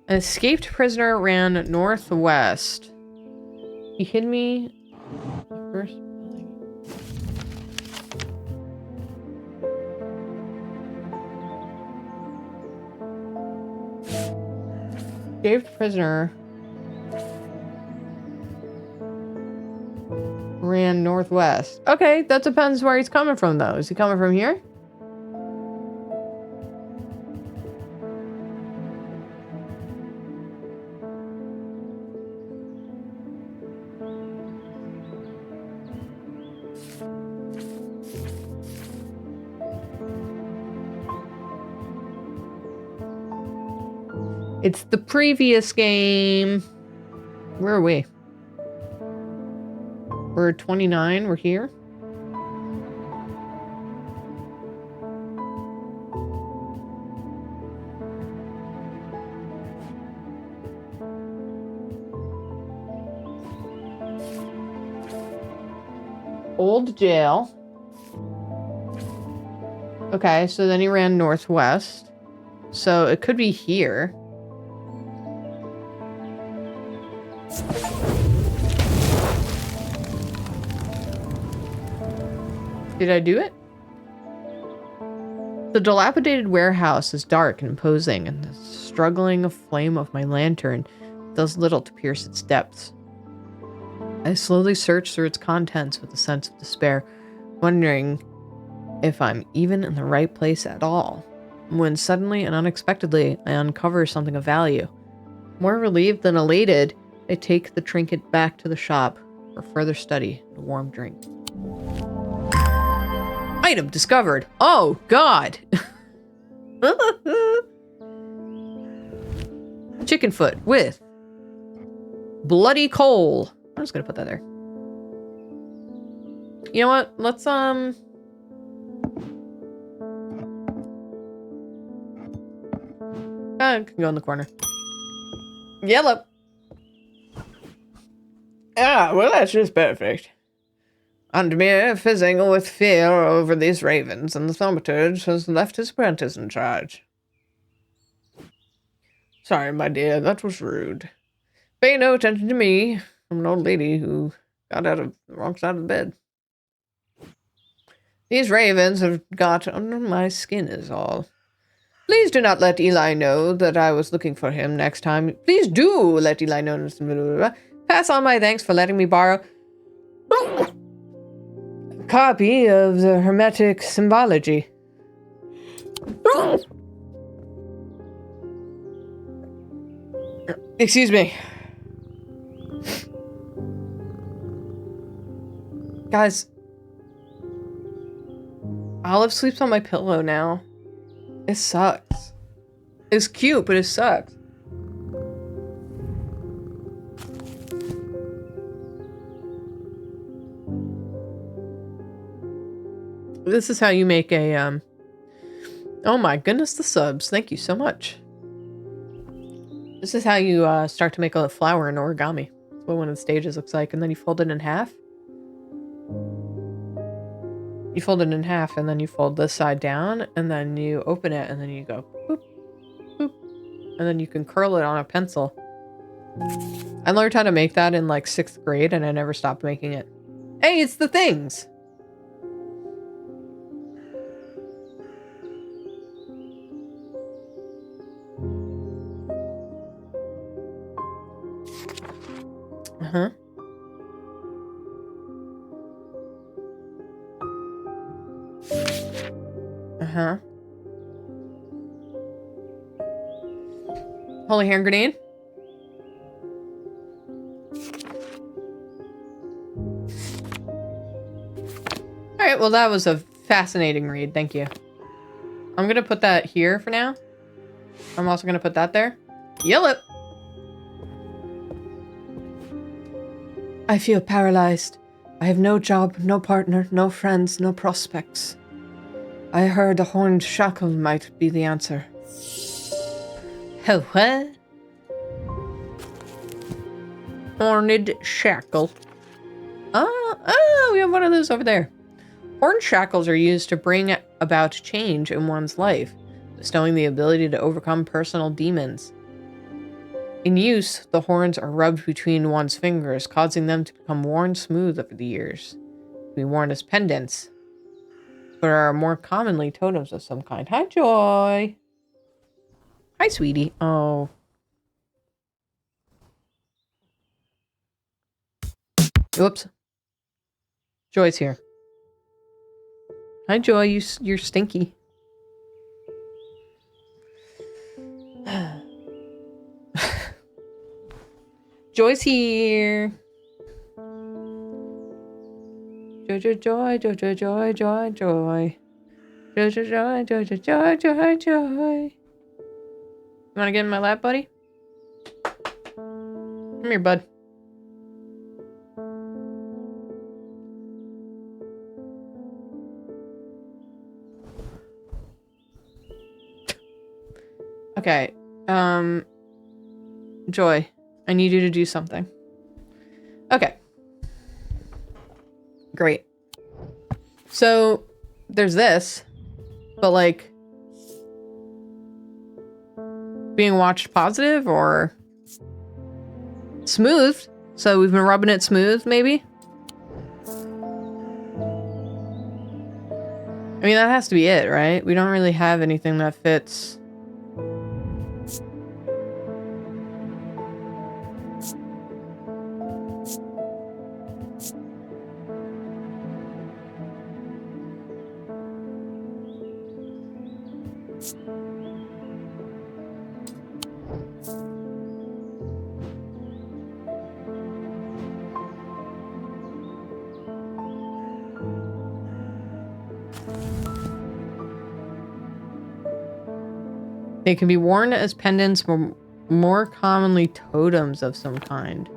An escaped prisoner ran northwest. He hid me first building. Escaped prisoner ran northwest. Okay, that depends where he's coming from, though. Is he coming from here? It's the previous game. Where are we? We're 29. We're here. Old jail. Okay, so then he ran northwest. So it could be here. Did I do it? The dilapidated warehouse is dark and imposing, and the struggling flame of my lantern does little to pierce its depths. I slowly search through its contents with a sense of despair, wondering if I'm even in the right place at all, when suddenly and unexpectedly I uncover something of value. More relieved than elated, I take the trinket back to the shop for further study and a warm drink. Item discovered. Oh, God. Chicken foot with bloody coal. I'm just going to put that there. You know what? Let's, that can go in the corner. Yellow. Ah, well, that's just perfect. Andmir, fizzing with fear over these ravens, and the thaumaturge has left his apprentice in charge. Sorry, my dear, that was rude. Pay no attention to me. I'm an old lady who got out of the wrong side of the bed. These ravens have got under my skin is all. Please do not let Eli know that I was looking for him next time. Please do let Eli know. Pass on my thanks for letting me borrow a copy of the Hermetic Symbology. Excuse me. Guys, Olive sleeps on my pillow now. It sucks. It's cute, but it sucks. This is how you make a, oh my goodness, the subs. Thank you so much. This is how you start to make a flower in origami. That's what one of the stages looks like. And then you fold it in half. You fold it in half, and then you fold this side down, and then you open it, and then you go boop, boop, and then you can curl it on a pencil. I learned how to make that in like 6th grade, and I never stopped making it. Hey, it's the things! Uh-huh. Uh-huh. Holy hand grenade. Alright, well that was a fascinating read. Thank you. I'm gonna put that here for now. I'm also gonna put that there. Yell it! I feel paralyzed. I have no job, no partner, no friends, no prospects. I heard a horned shackle might be the answer. Oh, what? Horned shackle. Oh, we have one of those over there. Horned shackles are used to bring about change in one's life, bestowing the ability to overcome personal demons. In use, the horns are rubbed between one's fingers, causing them to become worn smooth over the years. To be worn as pendants, but are more commonly totems of some kind. Hi, Joy. Hi, sweetie. Oh. Whoops. Joy's here. Hi, Joy. You're stinky. Joy's here. Joy, joy, joy, joy, joy, joy, joy, joy. Joy, joy, joy, joy, joy, joy, joy, joy. You wanna get in my lap, buddy? Come here, bud. Okay. Joy, I need you to do something. Okay. Great. So, there's this, but like, being watched positive or smooth. So we've been rubbing it smooth, maybe? I mean, that has to be it, right? We don't really have anything that fits. They can be worn as pendants, more commonly totems of some kind.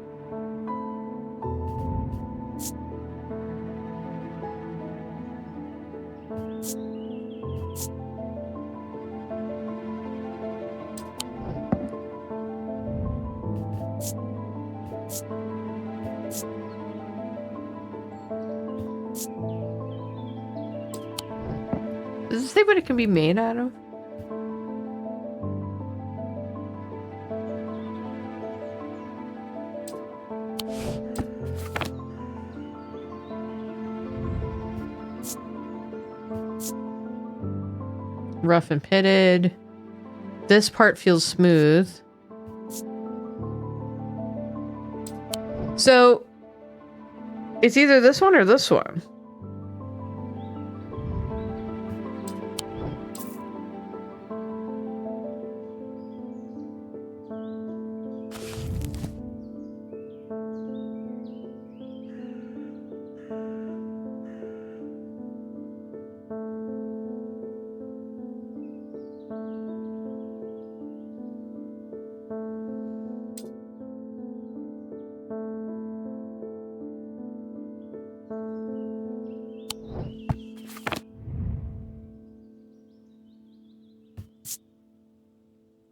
Does it say what it can be made out of? Rough and pitted. This part feels smooth. So, it's either this one or this one.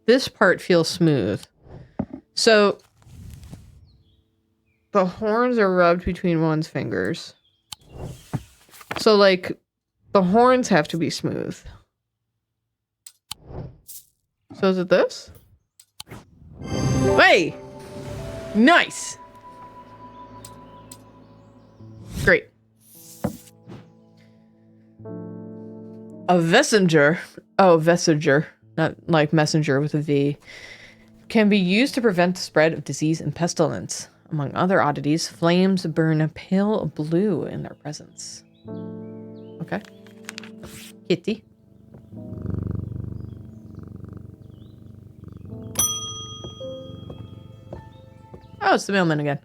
This part feels smooth. So, the horns are rubbed between one's fingers. So, like, the horns have to be smooth. So is it this? Hey! Nice! Great. A vesinger. Oh, vesiger. Not like messenger with a V. Can be used to prevent the spread of disease and pestilence. Among other oddities, flames burn pale blue in their presence. Okay. Kitty. Oh, it's the mailman again.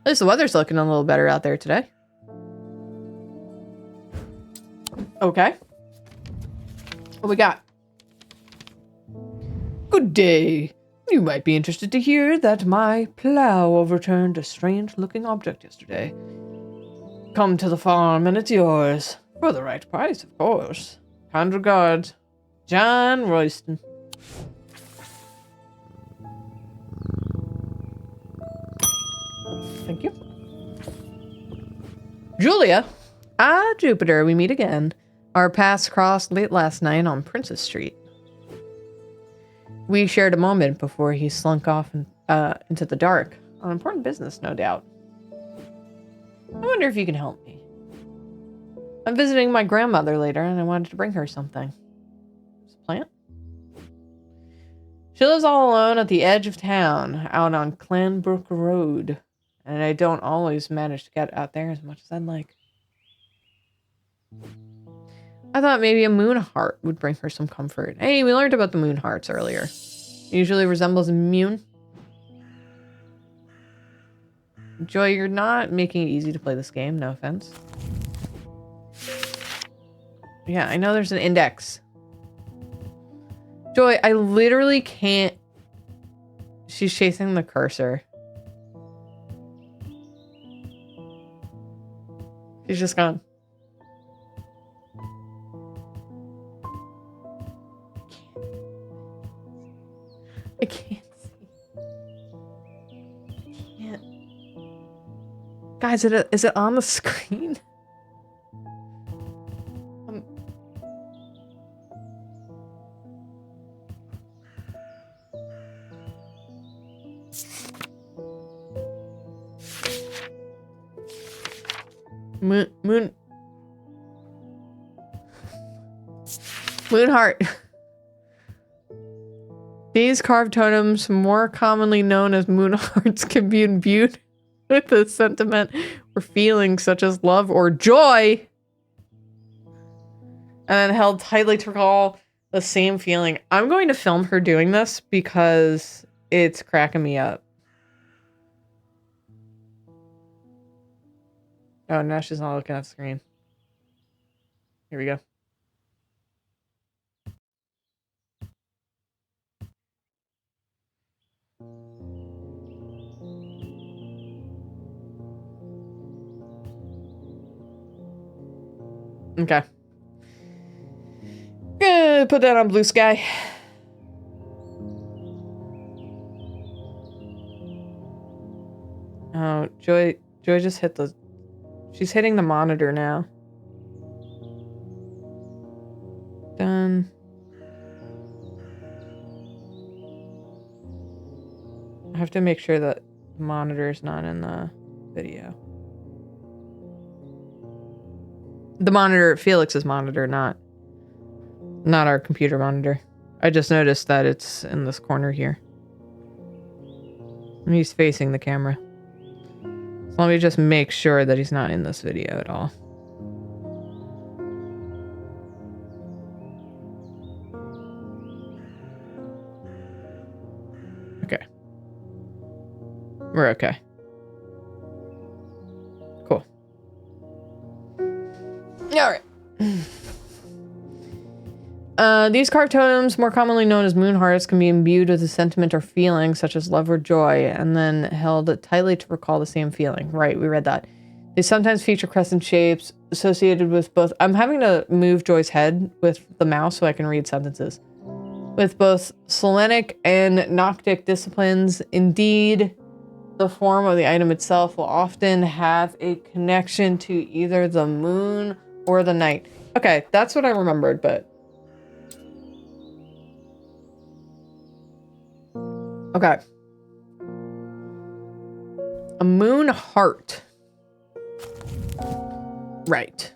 At least the weather's looking a little better out there today. Okay. What we got? Good day. You might be interested to hear that my plow overturned a strange-looking object yesterday. Come to the farm and it's yours. For the right price, of course. Kind regards, John Royston. Thank you. Julia. Ah, Jupiter, we meet again. Our paths crossed late last night on Princess Street. We shared a moment before he slunk off into the dark. On important business, no doubt. I wonder if you can help me. I'm visiting my grandmother later, and I wanted to bring her something. Is it a plant? She lives all alone at the edge of town, out on Clanbrook Road. And I don't always manage to get out there as much as I'd like. I thought maybe a moon heart would bring her some comfort. Hey, we learned about the moon hearts earlier. It usually resembles a moon. Joy, you're not making it easy to play this game, no offense. Yeah, I know there's an index. Joy, I literally can't... She's chasing the cursor. She's just gone. I can't see. I can't. Guys, is it on the screen? Moon heart. These carved totems, more commonly known as moon hearts, can be imbued with a sentiment or feeling such as love or joy, and then held tightly to recall the same feeling. I'm going to film her doing this because it's cracking me up. Oh, now she's not looking at the screen. Here we go. Okay. Gonna put that on Blue Sky. Oh, Joy just hit the... She's hitting the monitor now. done. I have to make sure that the monitor is not in the video. The monitor, Felix's monitor, not our computer monitor. I just noticed that it's in this corner here. And he's facing the camera. So let me just make sure that he's not in this video at all. Okay. We're okay. Cool. Alright. These carved totems, more commonly known as moon hearts, can be imbued with a sentiment or feeling such as love or joy, and then held tightly to recall the same feeling. Right, we read that. They sometimes feature crescent shapes associated with both... I'm having to move Joy's head with the mouse so I can read sentences. With both Selenic and Noctic disciplines. Indeed, the form of the item itself will often have a connection to either the moon or the night. Okay, that's what I remembered, but... Okay. A moon heart. Right.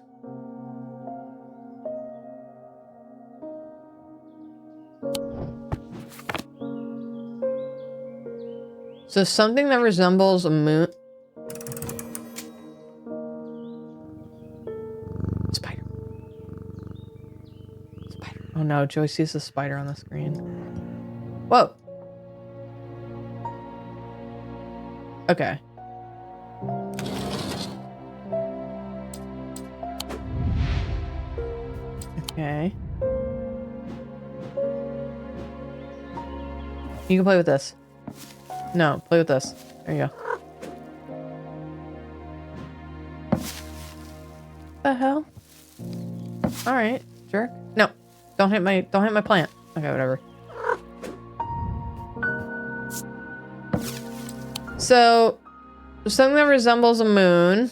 So something that resembles a moon... Spider. Spider. Oh no, Joy sees the spider on the screen. Whoa. Okay. Okay. You can play with this. No, play with this. There you go. The hell? Alright, jerk. No. Don't hit my plant. Okay, whatever. So, something that resembles a moon.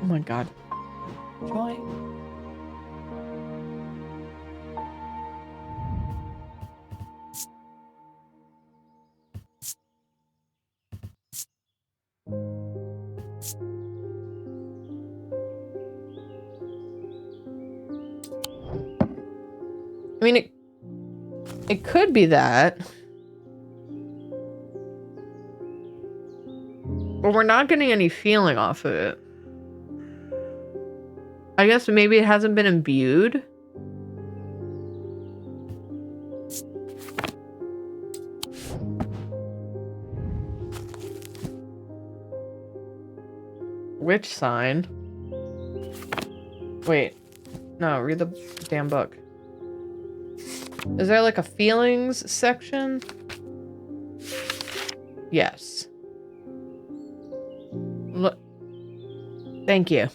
Oh my god. Joy. I mean, it could be that. But we're not getting any feeling off of it. I guess maybe it hasn't been imbued. Which sign? Wait. No, read the damn book. Is there like a feelings section? Yes. Look. Thank you.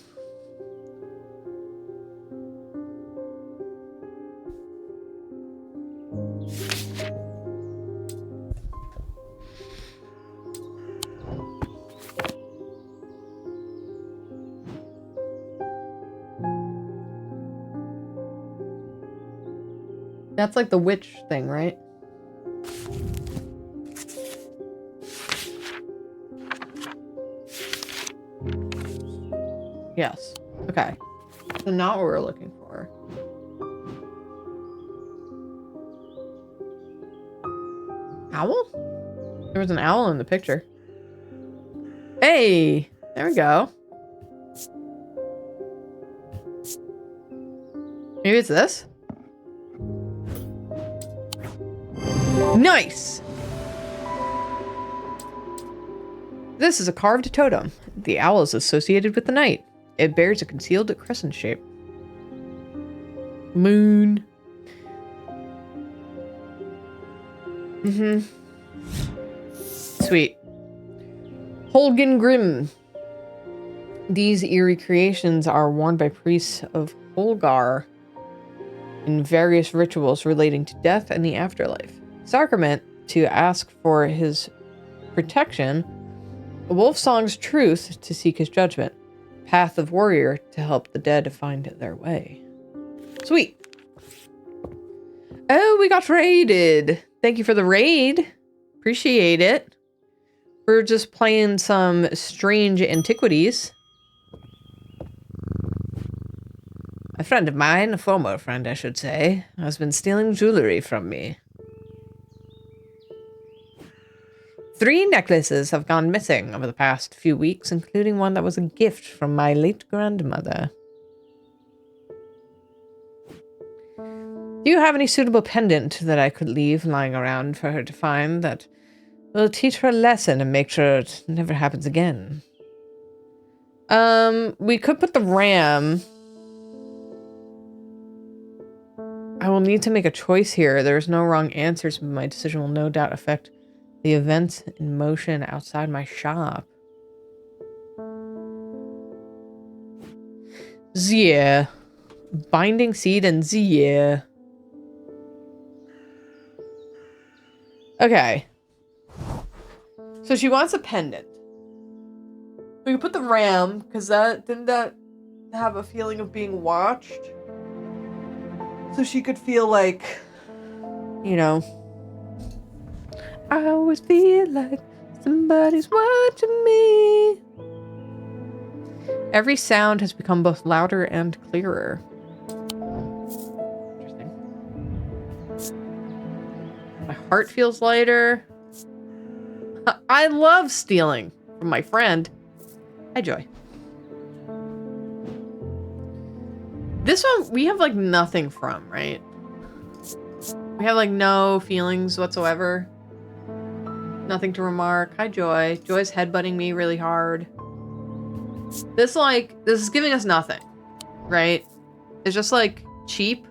That's like the witch thing, right? Yes. Okay. So not what we're looking for. Owl? There was an owl in the picture. Hey! There we go. Maybe it's this? Nice! This is a carved totem. The owl is associated with the night. It bears a concealed crescent shape. Moon. Sweet. Holgen Grimm. These eerie creations are worn by priests of Holgar in various rituals relating to death and the afterlife. Sacrament to ask for his protection, Wolfsong's truth to seek his judgment. Path of Warrior to help the dead find their way. Sweet. Oh, we got raided. Thank you for the raid. Appreciate it. We're just playing some strange Antiquities. A friend of mine, a former friend I should say, has been stealing jewelry from me. 3 necklaces have gone missing over the past few weeks, including one that was a gift from my late grandmother. Do you have any suitable pendant that I could leave lying around for her to find that will teach her a lesson and make sure it never happens again? We could put the ram. I will need to make a choice here. There's no wrong answers, but my decision will no doubt affect the events in motion outside my shop. Yeah. Binding seed and yeah. Okay. So she wants a pendant. We can put the ram, because didn't that have a feeling of being watched? So she could feel like, you know, I always feel like somebody's watching me. Every sound has become both louder and clearer. Interesting. My heart feels lighter. I love stealing from my friend. Hi, Joy. This one, we have, like, nothing from, right? We have, like, no feelings whatsoever. Nothing to remark. Hi, Joy. Joy's headbutting me really hard. This is giving us nothing, right? It's just, like, cheap.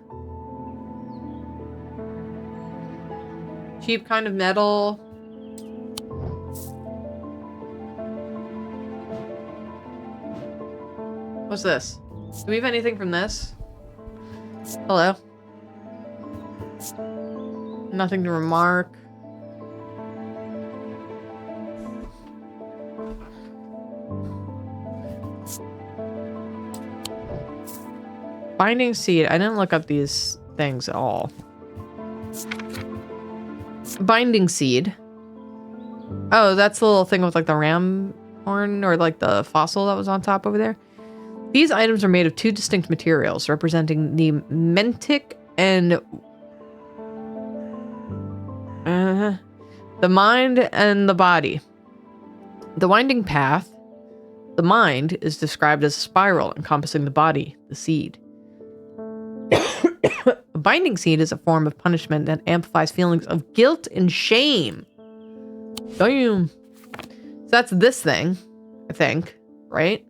Cheap kind of metal. What's this? Do we have anything from this? Hello? Nothing to remark. Binding seed. I didn't look up these things at all. Binding seed. Oh, that's the little thing with like the ram horn or like the fossil that was on top over there. These items are made of 2 distinct materials representing the mentic and the mind and the body. The winding path, the mind, is described as a spiral encompassing the body, the seed. A binding seed is a form of punishment that amplifies feelings of guilt and shame. Damn. So that's this thing, I think, right?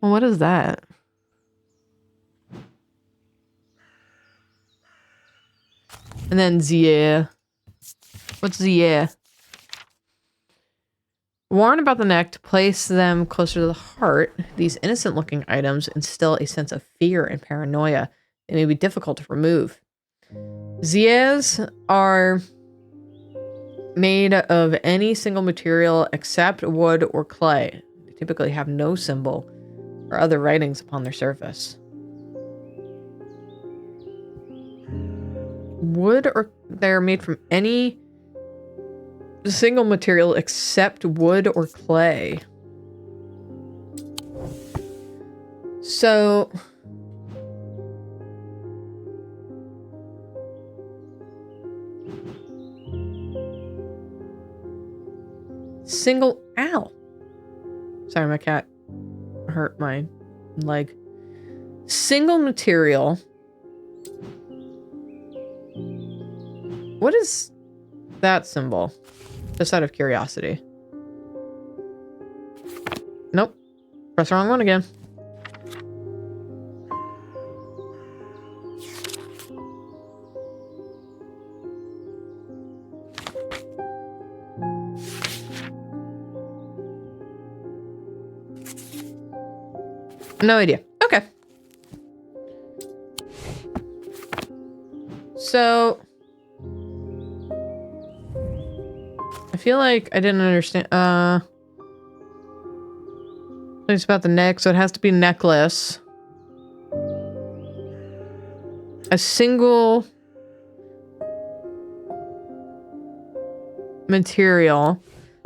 Well, what is that? And then Zia. What's Zia? Worn about the neck to place them closer to the heart, these innocent-looking items instill a sense of fear and paranoia. They may be difficult to remove. Zias are made of any single material except wood or clay. They typically have no symbol or other writings upon their surface. Wood or they're made from any single material except wood or clay. So single ow. Sorry, my cat hurt my leg. Single material. What is that symbol? Just out of curiosity. Nope. Press the wrong one again. No idea. Okay. So I feel like I didn't understand. It's about the neck, so it has to be a necklace. A single material.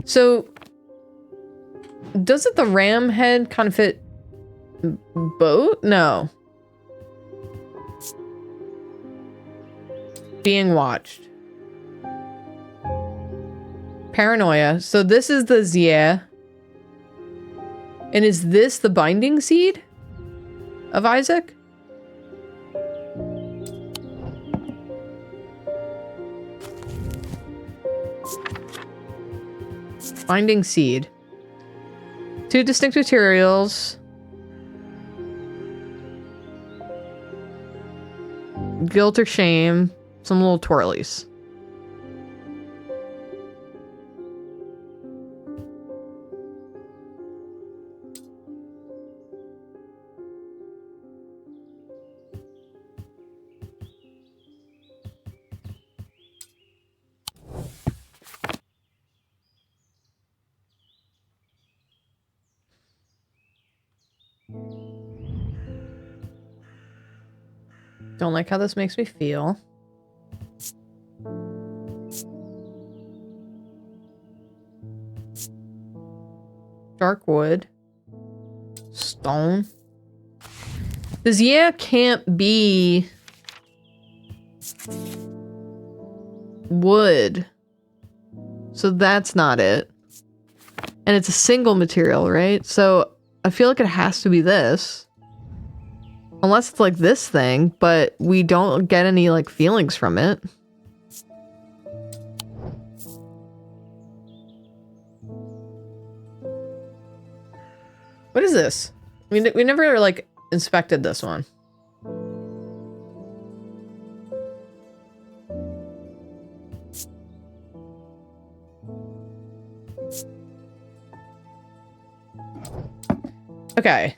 So doesn't the ram head kind of fit both? No. Being watched. Paranoia. So this is the Zia. And is this the binding seed of Isaac? Binding seed. 2 distinct materials. Guilt or shame. Some little twirlies. Don't like how this makes me feel. Dark wood. Stone. This yeah can't be wood. So that's not it. And it's a single material, right? So I feel like it has to be this. Unless it's like this thing, but we don't get any like feelings from it. What is this? We never like inspected this one. Okay.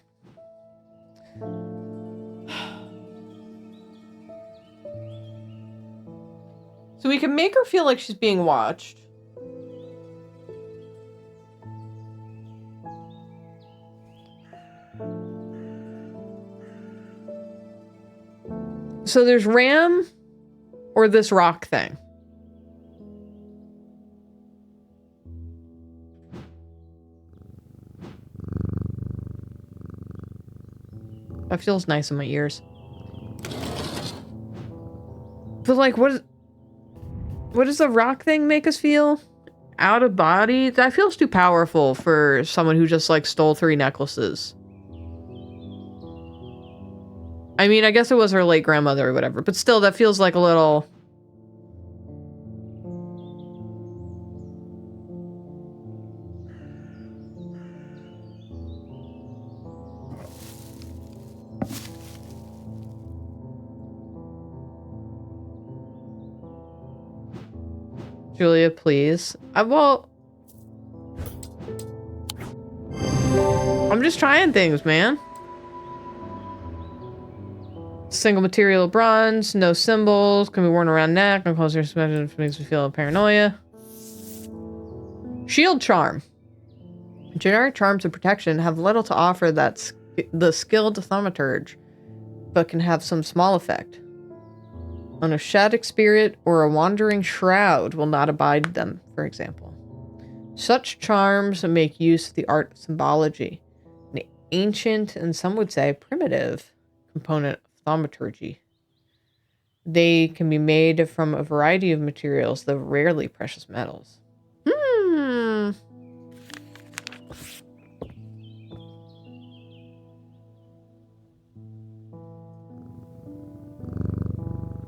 So we can make her feel like she's being watched. So there's Ram or this rock thing. That feels nice in my ears. But like, what does the rock thing make us feel? Out of body? That feels too powerful for someone who just like stole 3 necklaces. I mean, I guess it was her late grandmother or whatever, but still that feels like a little... Julia, please. Well... I'm just trying things, man. Single material bronze, no symbols, can be worn around neck, no closer suspension, makes me feel paranoia. Shield charm. Generic charms of protection have little to offer that's the skilled thaumaturge, but can have some small effect. On a Shadic spirit or a wandering shroud will not abide them, for example. Such charms make use of the art of symbology, an ancient and some would say primitive component of thaumaturgy. They can be made from a variety of materials, though rarely precious metals.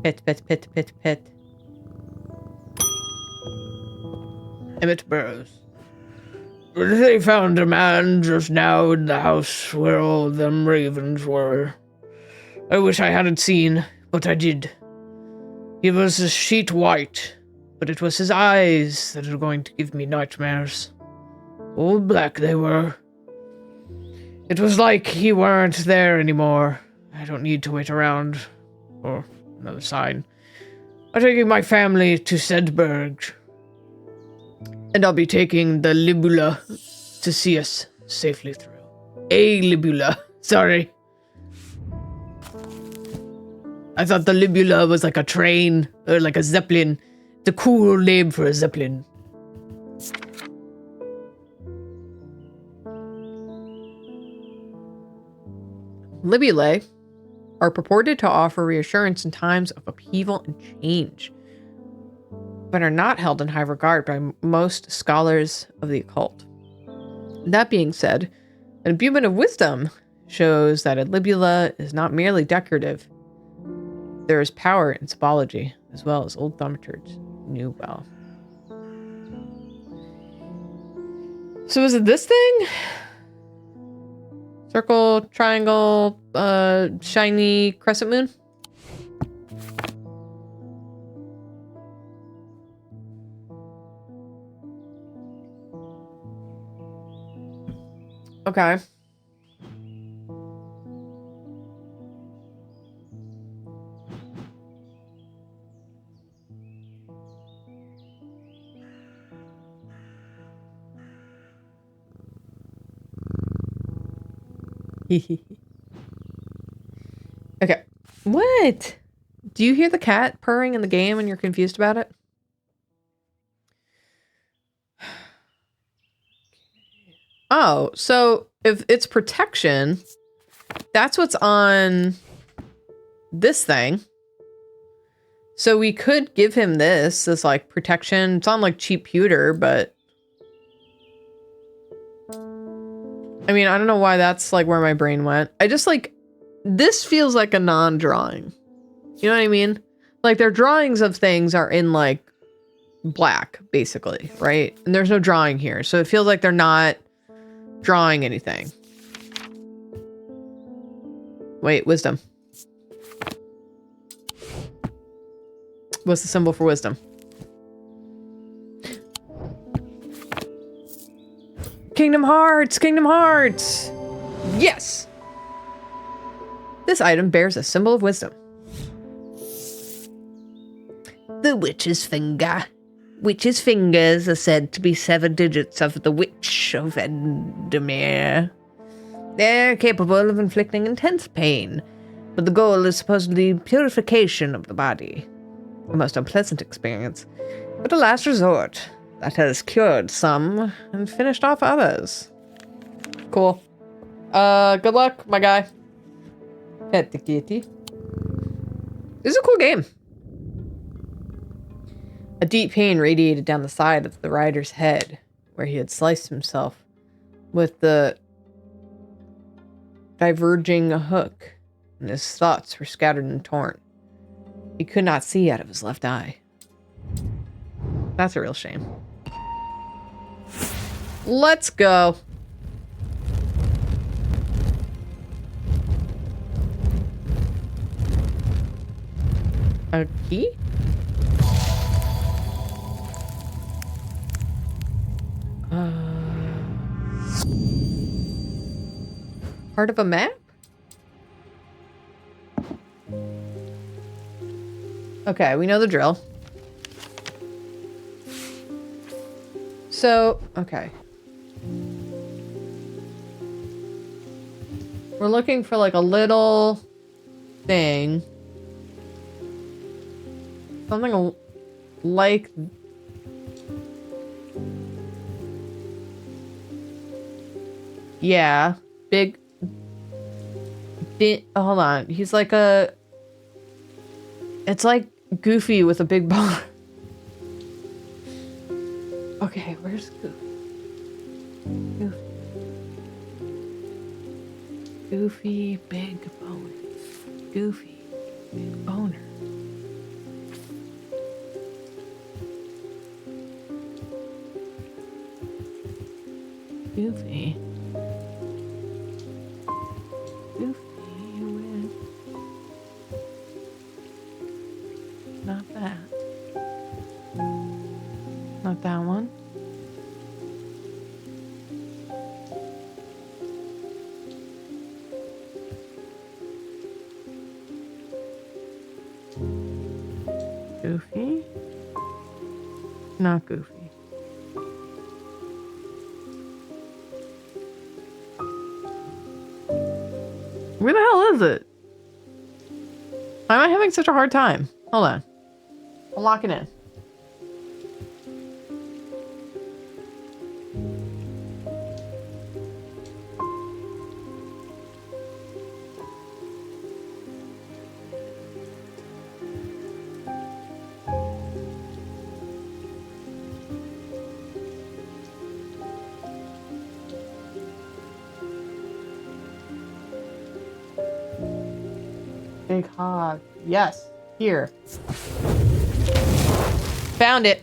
Pit. Emmett Burrows. They found a man just now in the house where all them ravens were. I wish I hadn't seen, but I did. He was a sheet white, but it was his eyes that are going to give me nightmares. All black they were. It was like he weren't there anymore. I don't need to wait around for another sign. I'm taking my family to Sedberg. And I'll be taking the Libula to see us safely through. A Libula. Sorry. I thought the Libula was like a train or like a Zeppelin. The cool name for a Zeppelin. Libulae are purported to offer reassurance in times of upheaval and change, but are not held in high regard by most scholars of the occult. That being said, an imbuement of wisdom shows that a libula is not merely decorative. There is power in symbology, as well as old thaumaturgs knew well. So is it this thing? Circle, triangle, shiny crescent moon? Okay. Okay. What? Do you hear the cat purring in the game and you're confused about it? Oh, so if it's protection, that's what's on this thing. So we could give him this as like protection. It's on like cheap pewter, but I mean, I don't know why that's like where my brain went. I just like, this feels like a non-drawing. You know what I mean? Like their drawings of things are in like black, basically, right? And there's no drawing here. So it feels like they're not drawing anything. Wait, wisdom. What's the symbol for wisdom? Kingdom Hearts! Kingdom Hearts! Yes! This item bears a symbol of wisdom. The witch's finger. Witch's fingers are said to be 7 digits of the Witch of Endemir. They're capable of inflicting intense pain, but the goal is supposedly purification of the body. A most unpleasant experience, but a last resort that has cured some and finished off others. Cool. Good luck, my guy. Pet the kitty. This is a cool game. A deep pain radiated down the side of the rider's head, where he had sliced himself with the diverging hook, and his thoughts were scattered and torn. He could not see out of his left eye. That's a real shame. Let's go. A key? Part of a map? Okay, we know the drill. So, okay. We're looking for like a little thing. Something like... Yeah. Big... Hold on. He's like a... It's like Goofy with a big bone. Okay, where's Goofy? Goofy, big boner. Goofy, big boner. Goofy. Not that. Not that one. Goofy. Not Goofy. Where the hell is it? Why am I having such a hard time? Hold on. I'll lock it in. Big hog. Yes. Here. Found it.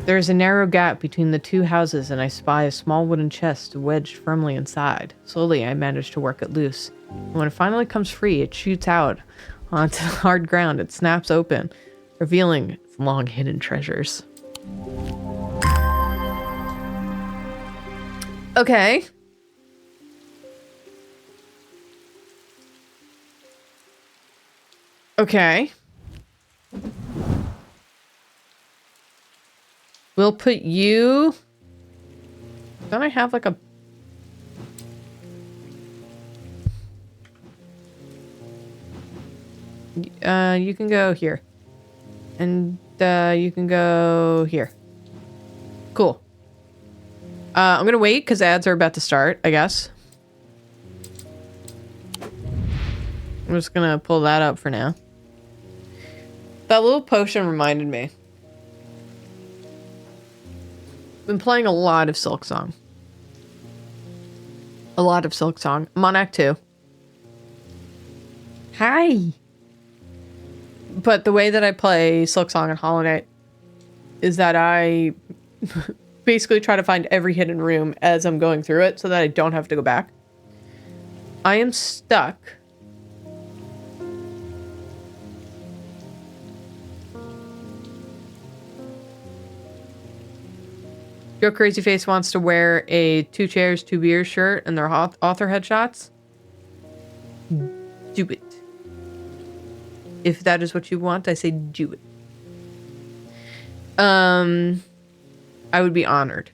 There is a narrow gap between the two houses, and I spy a small wooden chest wedged firmly inside. Slowly, I manage to work it loose. And when it finally comes free, it shoots out onto the hard ground. It snaps open, revealing its long hidden treasures. Okay. Okay. We'll put you... Don't I have like a... you can go here. And you can go here. Cool. I'm gonna wait because ads are about to start, I guess. I'm just gonna pull that up for now. That little potion reminded me. Been playing a lot of Silksong. A lot of Silksong. I'm on Act 2. Hi! But the way that I play Silksong and Hollow Knight is that I basically try to find every hidden room as I'm going through it so that I don't have to go back. I am stuck. Joe Crazy Face wants to wear a 2 chairs, 2 beers shirt and their author headshots. Do it. If that is what you want, I say do it. I would be honored.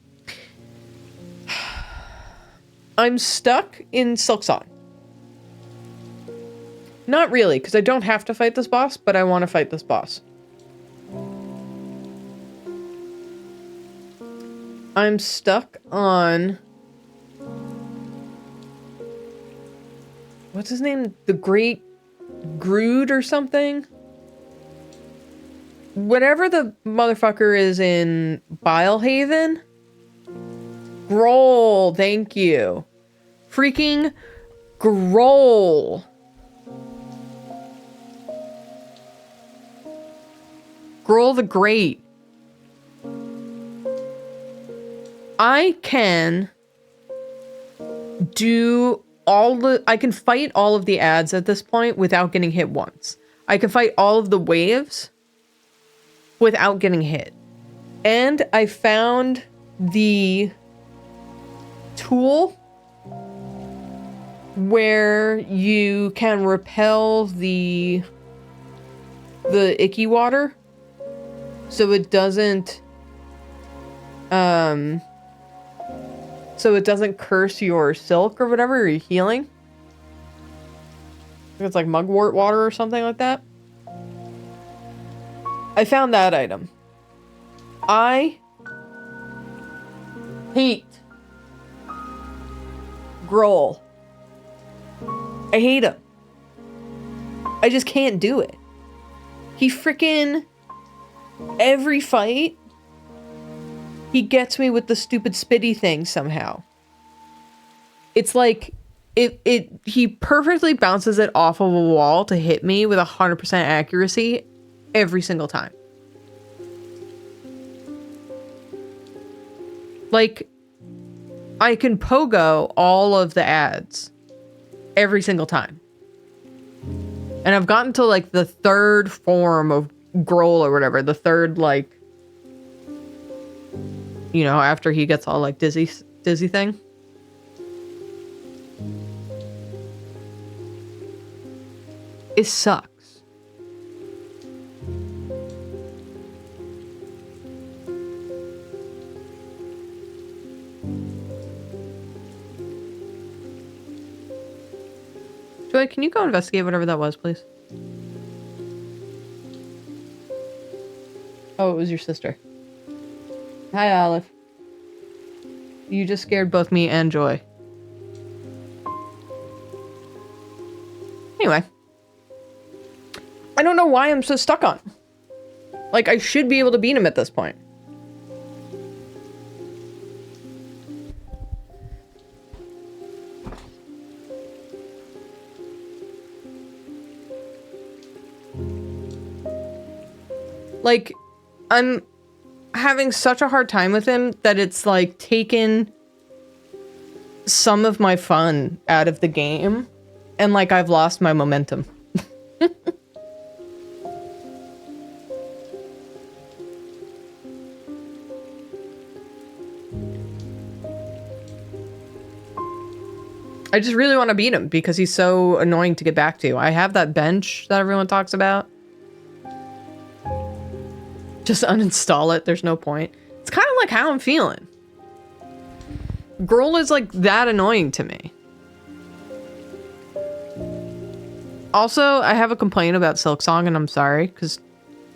I'm stuck in Silksong. Not really, because I don't have to fight this boss, but I want to fight this boss. I'm stuck on... What's his name? The Great Grood or something? Whatever the motherfucker is in Bilehaven. Grohl, thank you. Freaking Grohl. Grohl the Great. I can do I can fight all of the ads at this point without getting hit once. I can fight all of the waves without getting hit. And I found the tool where you can repel the icky water so it doesn't curse your silk or whatever, or your healing. I think it's like mugwort water or something like that. I found that item. I hate Grohl. I hate him. I just can't do it. He freaking... Every fight, he gets me with the stupid spitty thing somehow. It's like... He perfectly bounces it off of a wall to hit me with 100% accuracy every single time. Like, I can pogo all of the ads every single time. And I've gotten to like the third form of Grohl or whatever. The third, like, you know, after he gets all like dizzy thing. It sucks. Joy, can you go investigate whatever that was, please? Oh, it was your sister. Hi, Olive. You just scared both me and Joy. Anyway. I don't know why I'm so stuck on. Like, I should be able to beat him at this point. Like, I'm having such a hard time with him that it's like taken some of my fun out of the game, and like I've lost my momentum. I just really want to beat him because he's so annoying to get back to. I have that bench that everyone talks about. Just uninstall it. There's no point. It's kind of like how I'm feeling. Grohl is like that annoying to me. Also, I have a complaint about Silksong, and I'm sorry because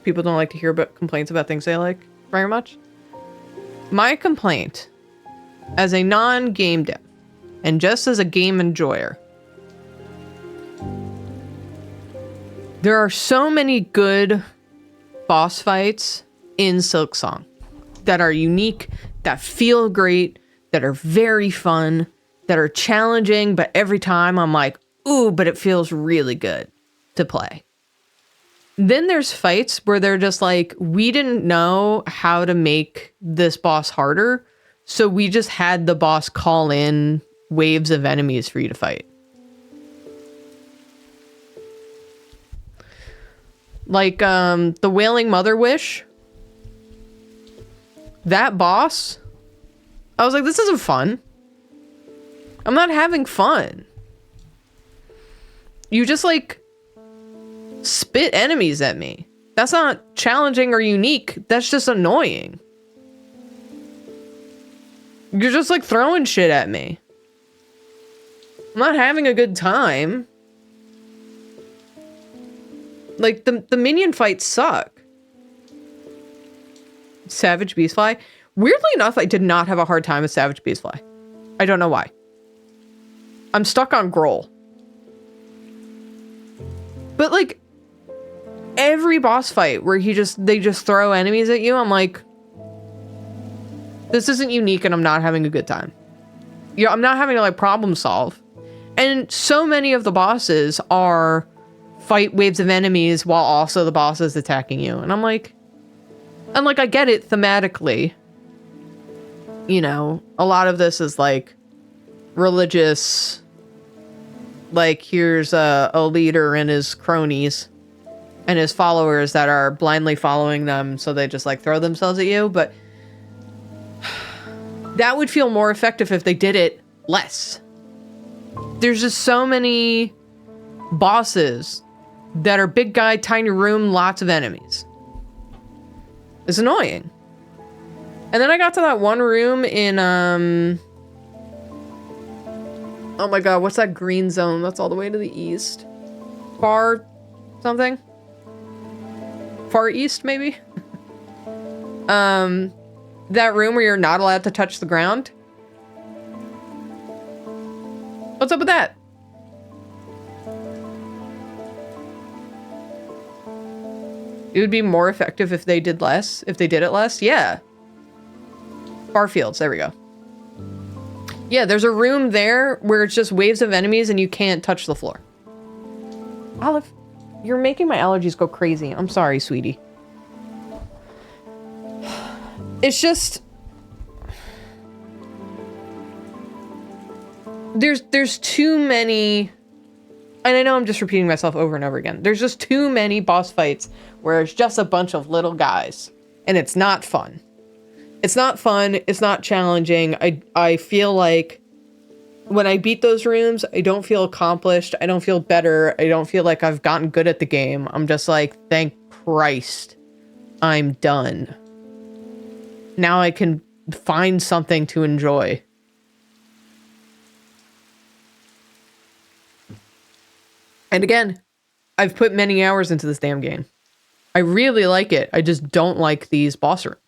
people don't like to hear about complaints about things they like very much. My complaint as a non-game dev and just as a game enjoyer, there are so many good boss fights in Silksong that are unique, that feel great, that are very fun, that are challenging, but every time I'm like, ooh, but it feels really good to play. Then there's fights where they're just like, we didn't know how to make this boss harder, so we just had the boss call in waves of enemies for you to fight. Like, the Wailing Mother Wish. That boss, I was like, this isn't fun. I'm not having fun. You just, like, spit enemies at me. That's not challenging or unique. That's just annoying. You're just, like, throwing shit at me. I'm not having a good time. Like, the minion fights suck. Savage Beastfly. Weirdly enough, I did not have a hard time with Savage Beastfly. I don't know why. I'm stuck on Grohl. But, like, every boss fight where they just throw enemies at you, I'm like, this isn't unique and I'm not having a good time. Yeah, I'm not having to, like, problem solve. And so many of the bosses are fight waves of enemies while also the boss is attacking you. And I'm like, I get it thematically. You know, a lot of this is like religious, like here's a leader and his cronies and his followers that are blindly following them. So they just like throw themselves at you. But that would feel more effective if they did it less. There's just so many bosses that are big guy, tiny room, lots of enemies. It's annoying. And then I got to that one room in, oh my god, what's that green zone? That's all the way to the east. Far something? Far east, maybe? That room where you're not allowed to touch the ground. What's up with that? It would be more effective if they did less. If they did it less, yeah. Farfields, there we go. Yeah, there's a room there where it's just waves of enemies and you can't touch the floor. Olive, you're making my allergies go crazy. I'm sorry, sweetie. It's just... There's too many... And I know I'm just repeating myself over and over again. There's just too many boss fights where it's just a bunch of little guys. And it's not fun. It's not fun. It's not challenging. I feel like when I beat those rooms, I don't feel accomplished. I don't feel better. I don't feel like I've gotten good at the game. I'm just like, thank Christ, I'm done. Now I can find something to enjoy. And again, I've put many hours into this damn game. I really like it. I just don't like these boss rooms.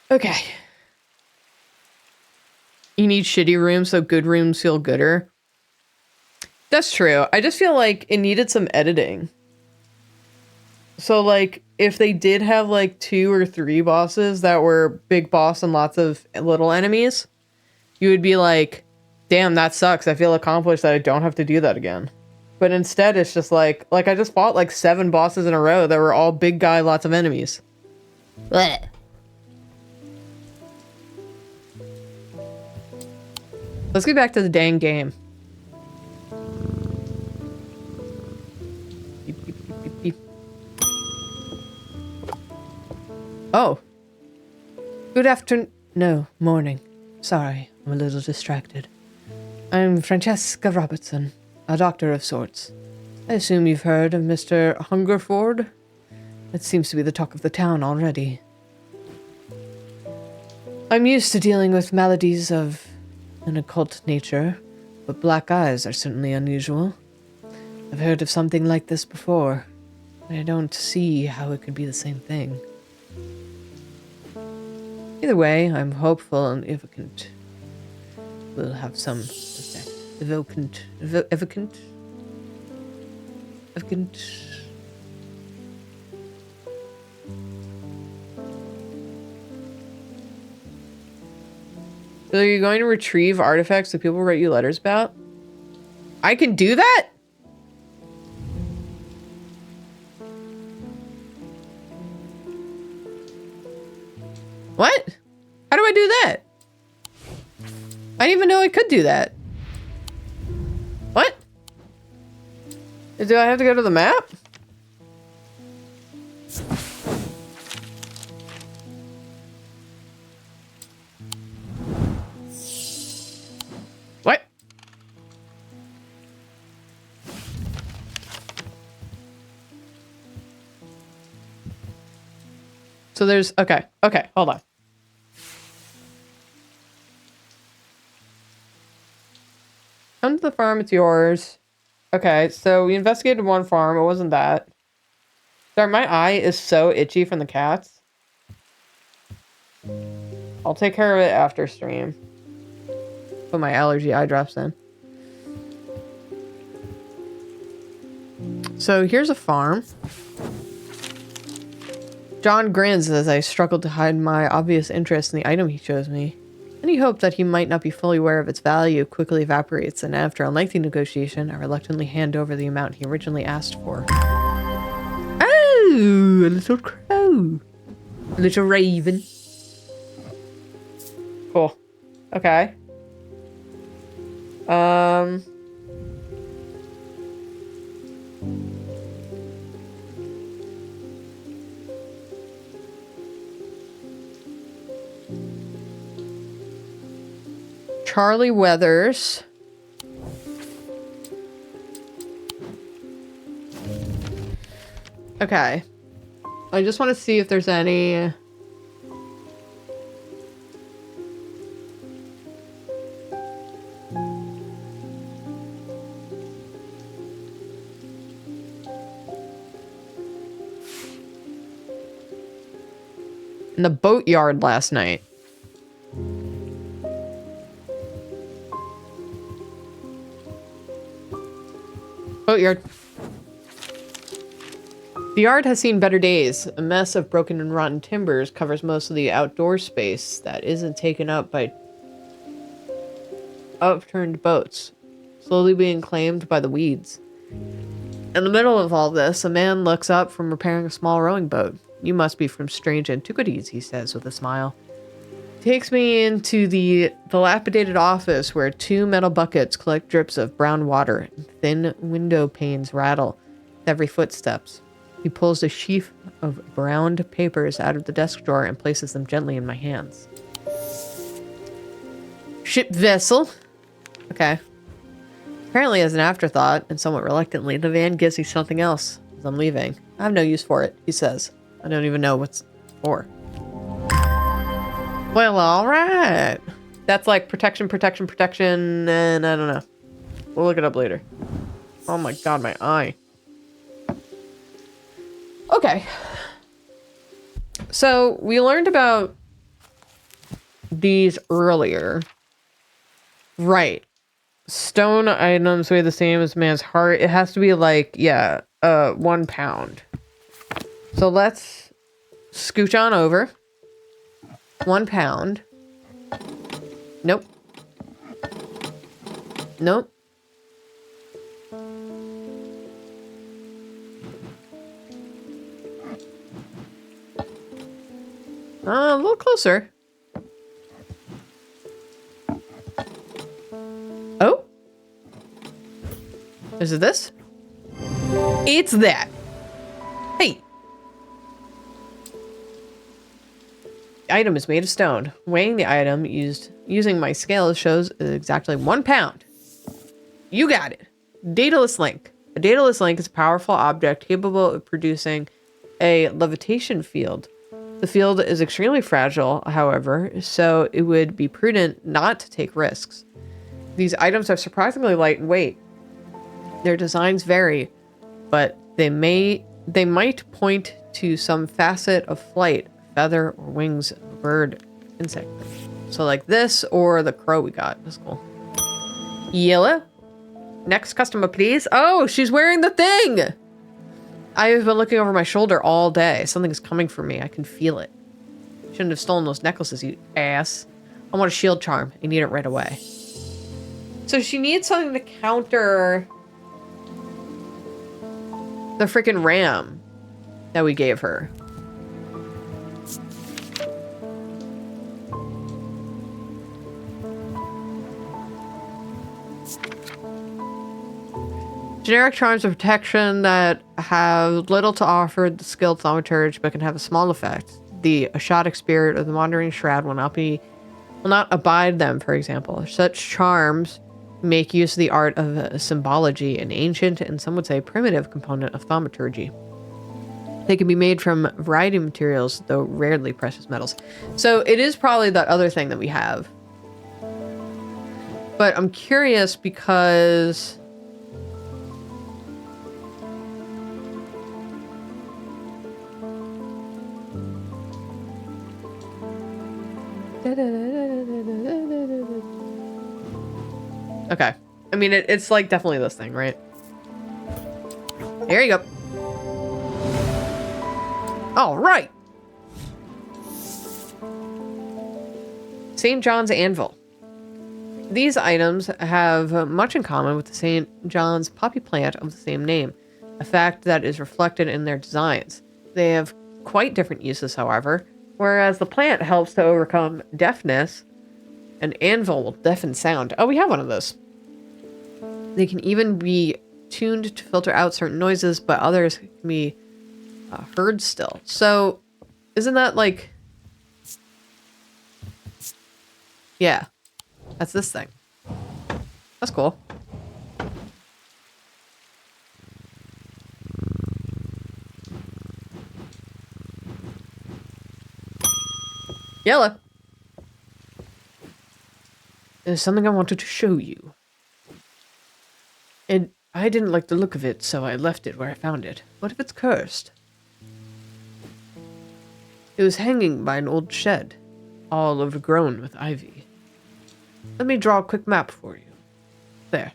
Okay. You need shitty rooms so good rooms feel gooder. That's true. I just feel like it needed some editing. So, like, if they did have, like, 2 or 3 bosses that were big boss and lots of little enemies, you would be like, damn, that sucks. I feel accomplished that I don't have to do that again. But instead, it's just like I just fought, like, 7 bosses in a row that were all big guy, lots of enemies. Blech. Let's get back to the dang game. Beep, beep, beep, beep, beep. Oh. Good afternoon. No, morning. Sorry, I'm a little distracted. I'm Francesca Robertson, a doctor of sorts. I assume you've heard of Mr. Hungerford? It seems to be the talk of the town already. I'm used to dealing with maladies of an occult nature, but black eyes are certainly unusual. I've heard of something like this before, but I don't see how it could be the same thing. Either way, I'm hopeful and evocant. We'll have some effect. Evocant. So are you going to retrieve artifacts that people write you letters about? I can do that? What? How do I do that? I didn't even know I could do that. What? Do I have to go to the map? What? So there's, okay, hold on. Come to the farm, it's yours. Okay, so we investigated one farm, it wasn't that. Sorry, my eye is so itchy from the cats. I'll take care of it after stream. Put my allergy eye drops in. So here's a farm. John grins as I struggle to hide my obvious interest in the item he shows me. Any hope that he might not be fully aware of its value quickly evaporates, and after a lengthy negotiation, I reluctantly hand over the amount he originally asked for. Oh, a little crow. A little raven. Cool. Okay. Charlie Weathers. Okay. I just want to see if there's any... in the boatyard last night. Boatyard. The yard has seen better days. A mess of broken and rotten timbers covers most of the outdoor space that isn't taken up by upturned boats, slowly being claimed by the weeds. In the middle of all this, a man looks up from repairing a small rowing boat. You must be from strange Antiquities, he says with a smile. He takes me into the dilapidated office where 2 metal buckets collect drips of brown water and thin window panes rattle with every footsteps. He pulls a sheaf of browned papers out of the desk drawer and places them gently in my hands. Ship vessel. Okay. Apparently as an afterthought, and somewhat reluctantly, the van gives me something else as I'm leaving. I have no use for it, he says. I don't even know what's for. Well, alright. That's like protection, and I don't know. We'll look it up later. Oh my god, my eye. Okay. So, we learned about these earlier. Right. Stone items weigh the same as man's heart. It has to be like, yeah, 1 pound. So let's scooch on over. 1 pound. Nope. Nope. A little closer. Oh? Is it this? It's that. Hey. The item is made of stone. Weighing the item using my scale shows exactly 1 pound. You got it. Dataless link. A dataless link is a powerful object capable of producing a levitation field. The field is extremely fragile, however, so it would be prudent not to take risks. These items are surprisingly light in weight. Their designs vary, but they might point to some facet of flight, feather or wings of a bird, insect. So like this or the crow we got. That's cool. Yellow. Next customer, please. Oh, she's wearing the thing. I've been looking over my shoulder all day. Something is coming for me. I can feel it. Shouldn't have stolen those necklaces, you ass. I want a shield charm. I need it right away. So she needs something to counter the freaking ram that we gave her. Generic charms of protection that have little to offer the skilled thaumaturge but can have a small effect. The Ashotic spirit of the Wandering Shroud will not abide them, for example. Such charms make use of the art of symbology, an ancient and some would say primitive component of thaumaturgy. They can be made from a variety of materials, though rarely precious metals. So it is probably that other thing that we have. But I'm curious because... Okay. I mean, it's like definitely this thing, right? Here you go. All right. St. John's Anvil. These items have much in common with the St. John's poppy plant of the same name, a fact that is reflected in their designs. They have quite different uses, however. Whereas the plant helps to overcome deafness, an anvil will deafen sound. Oh, we have one of those. They can even be tuned to filter out certain noises, but others can be heard still. So, isn't that like... Yeah. That's this thing. That's cool. Yellow. There's something I wanted to show you. And I didn't like the look of it, so I left it where I found it. What if it's cursed? It was hanging by an old shed, all overgrown with ivy. Let me draw a quick map for you. There.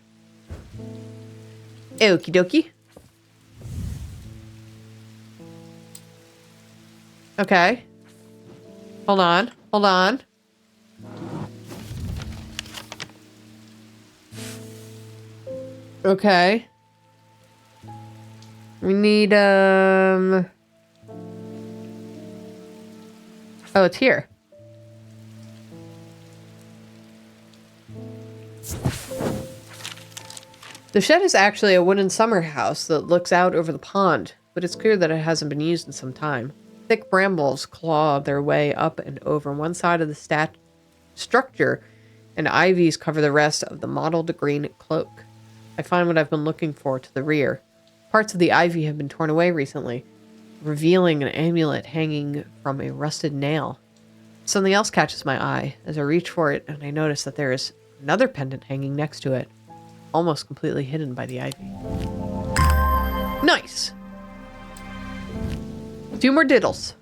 Okie dokie. Okay. Hold on. Hold on. Okay. We need, Oh, it's here. The shed is actually a wooden summer house that looks out over the pond, but it's clear that it hasn't been used in some time. Thick brambles claw their way up and over one side of the structure, and ivies cover the rest of the mottled green cloak. I find what I've been looking for to the rear. Parts of the ivy have been torn away recently, revealing an amulet hanging from a rusted nail. Something else catches my eye as I reach for it, and I notice that there is another pendant hanging next to it. almost completely hidden by the ivy. Nice! 2 more diddles.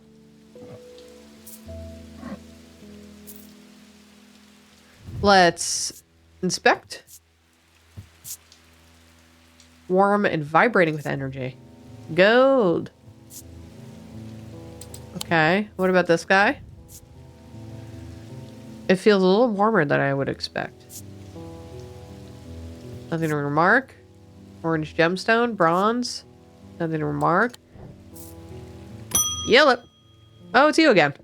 Let's inspect. Warm and vibrating with energy. Gold. Okay, what about this guy? It feels a little warmer than I would expect. Nothing to remark. Orange gemstone, bronze. Nothing to remark. Yellow. Oh, it's you again.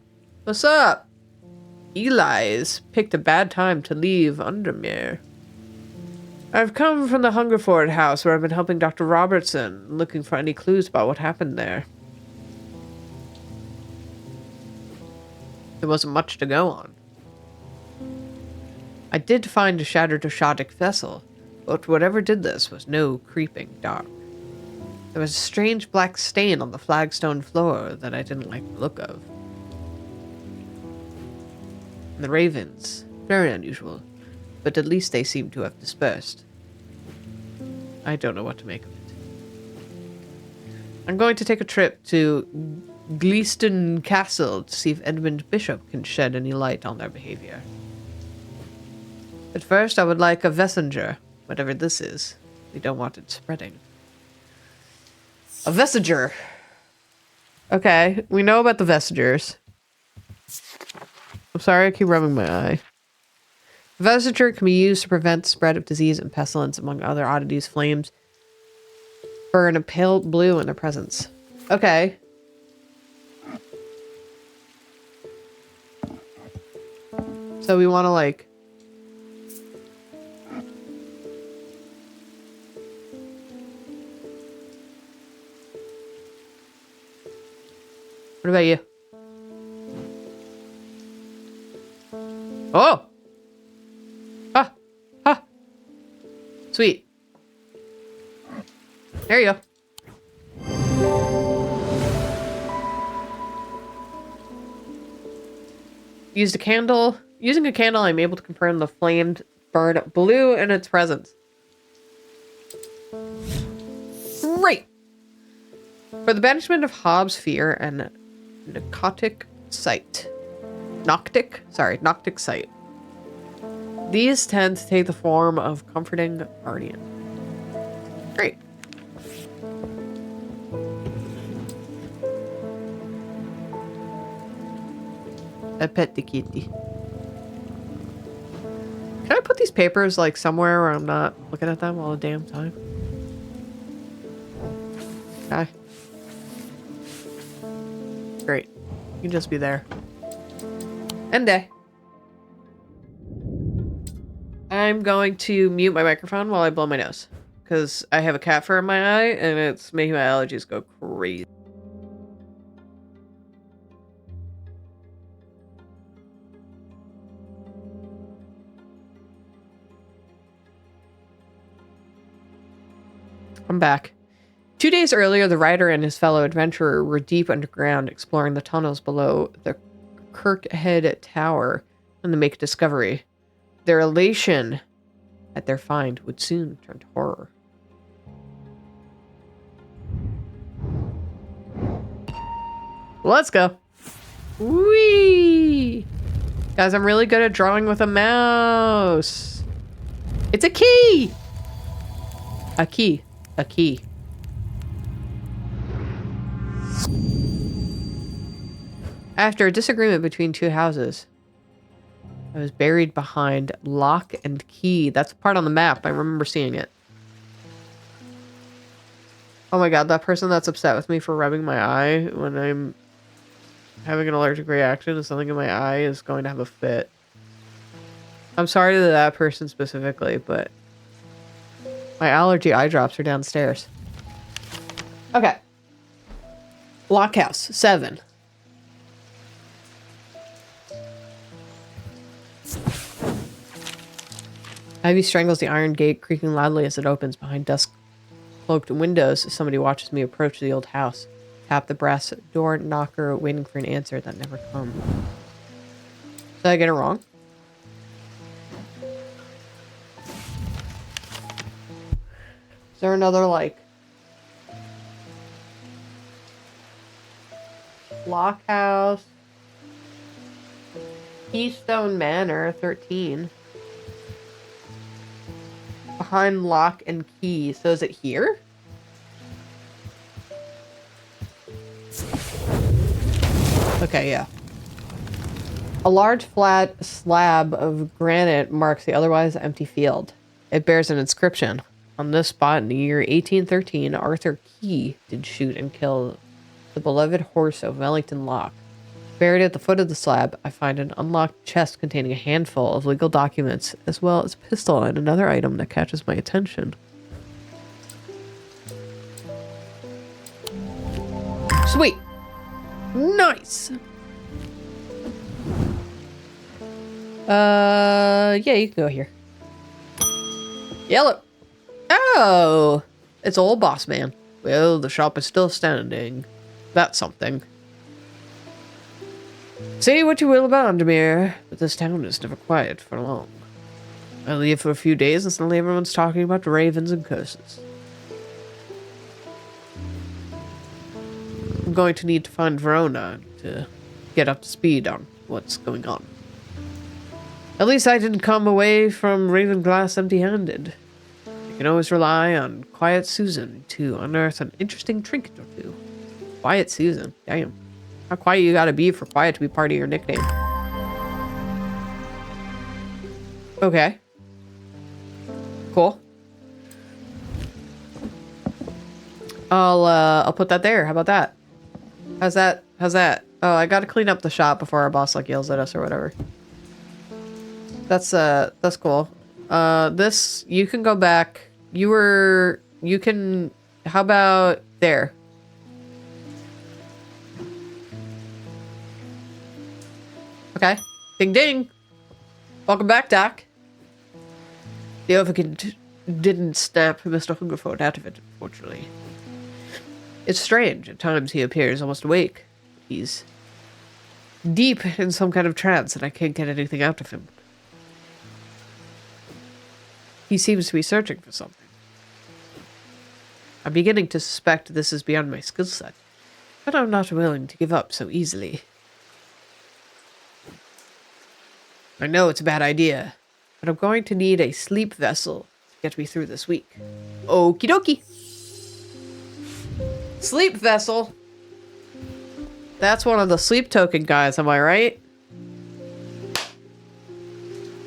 What's up? Eli's picked a bad time to leave Undermere. I've come from the Hungerford house where I've been helping Dr. Robertson, looking for any clues about what happened there. There wasn't much to go on. I did find a shattered Oshadic vessel, but whatever did this was no creeping dark. There was a strange black stain on the flagstone floor that I didn't like the look of. And the ravens, very unusual, but at least they seem to have dispersed. I don't know what to make of it. I'm going to take a trip to Gleeston Castle to see if Edmund Bishop can shed any light on their behavior. But first, I would like a Vessinger, whatever this is. We don't want it spreading. A Vessinger. Okay, we know about the Vessigers. I'm sorry I keep rubbing my eye. Vessinger can be used to prevent the spread of disease and pestilence, among other oddities. Flames burn a pale blue in their presence. Okay. So we want to, like... What about you? Oh! Ah! Ah! Sweet. There you go. Used a candle. Using a candle, I'm able to confirm the flame burned blue in its presence. Great! For the banishment of Hobbs' fear and Noctic sight. Noctic sight. These tend to take the form of comforting guardian. Great. I pet the kitty. Can I put these papers like somewhere where I'm not looking at them all the damn time? Okay. Great. You can just be there. End day. I'm going to mute my microphone while I blow my nose. Because I have a cat fur in my eye and it's making my allergies go crazy. I'm back. 2 days earlier, the writer and his fellow adventurer were deep underground exploring the tunnels below the Kirkhead Tower when they make a discovery. Their elation at their find would soon turn to horror. Let's go. Whee! Guys, I'm really good at drawing with a mouse. It's a key! A key. A key. After a disagreement between two houses, I was buried behind lock and key. That's a part on the map. I remember seeing it. Oh my god, that person that's upset with me for rubbing my eye when I'm having an allergic reaction to something in my eye is going to have a fit. I'm sorry to that person specifically, but my allergy eye drops are downstairs. Okay. Blockhouse 7. Ivy strangles the iron gate, creaking loudly as it opens. Behind dusk-cloaked windows, somebody watches me approach the old house. Tap the brass door knocker, waiting for an answer that never comes. Did I get it wrong? there another, like, lock house? Keystone Manor, 13. Behind lock and key. So is it here? Okay, yeah. A large flat slab of granite marks the otherwise empty field. It bears an inscription. On this spot in the year 1813, Arthur Key did shoot and kill the beloved horse of Wellington Lock. Buried at the foot of the slab, I find an unlocked chest containing a handful of legal documents, as well as a pistol and another item that catches my attention. Sweet! Nice! Yeah, you can go here. Yellow! Oh! It's old boss man. Well, the shop is still standing. That's something. Say what you will about Undermere, but this town is never quiet for long. I leave for a few days and suddenly everyone's talking about ravens and curses. I'm going to need to find Verona to get up to speed on what's going on. At least I didn't come away from Ravenglass empty-handed. I can always rely on Quiet Susan to unearth an interesting trinket or two. Quiet Susan? Damn. How quiet you gotta be for quiet to be part of your nickname. Okay. Cool. I'll put that there. How about that? How's that? Oh, I gotta clean up the shop before our boss like yells at us or whatever. That's cool. This, you can go back. You can, how about there? Okay. Ding ding. Welcome back, Doc. The overkin didn't snap Mr. Hungerford out of it, unfortunately. It's strange. At times he appears almost awake. He's deep in some kind of trance and I can't get anything out of him. He seems to be searching for something. I'm beginning to suspect this is beyond my skill set, but I'm not willing to give up so easily. I know it's a bad idea, but I'm going to need a sleep vessel to get me through this week. Okie dokie. Sleep vessel. That's one of the sleep token guys, am I right?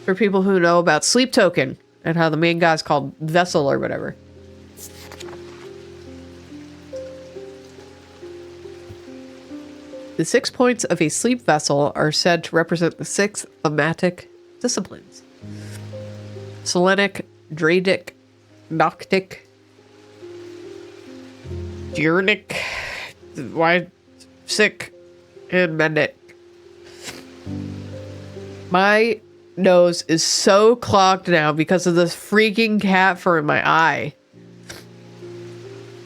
For people who know about sleep token and how the main guy's called Vessel or whatever. The 6 points of a sleep vessel are said to represent the 6 thematic disciplines. Selenic, Dradic, Noctic, Diurnic, Sick, and Mendic. My nose is so clogged now because of this freaking cat fur in my eye.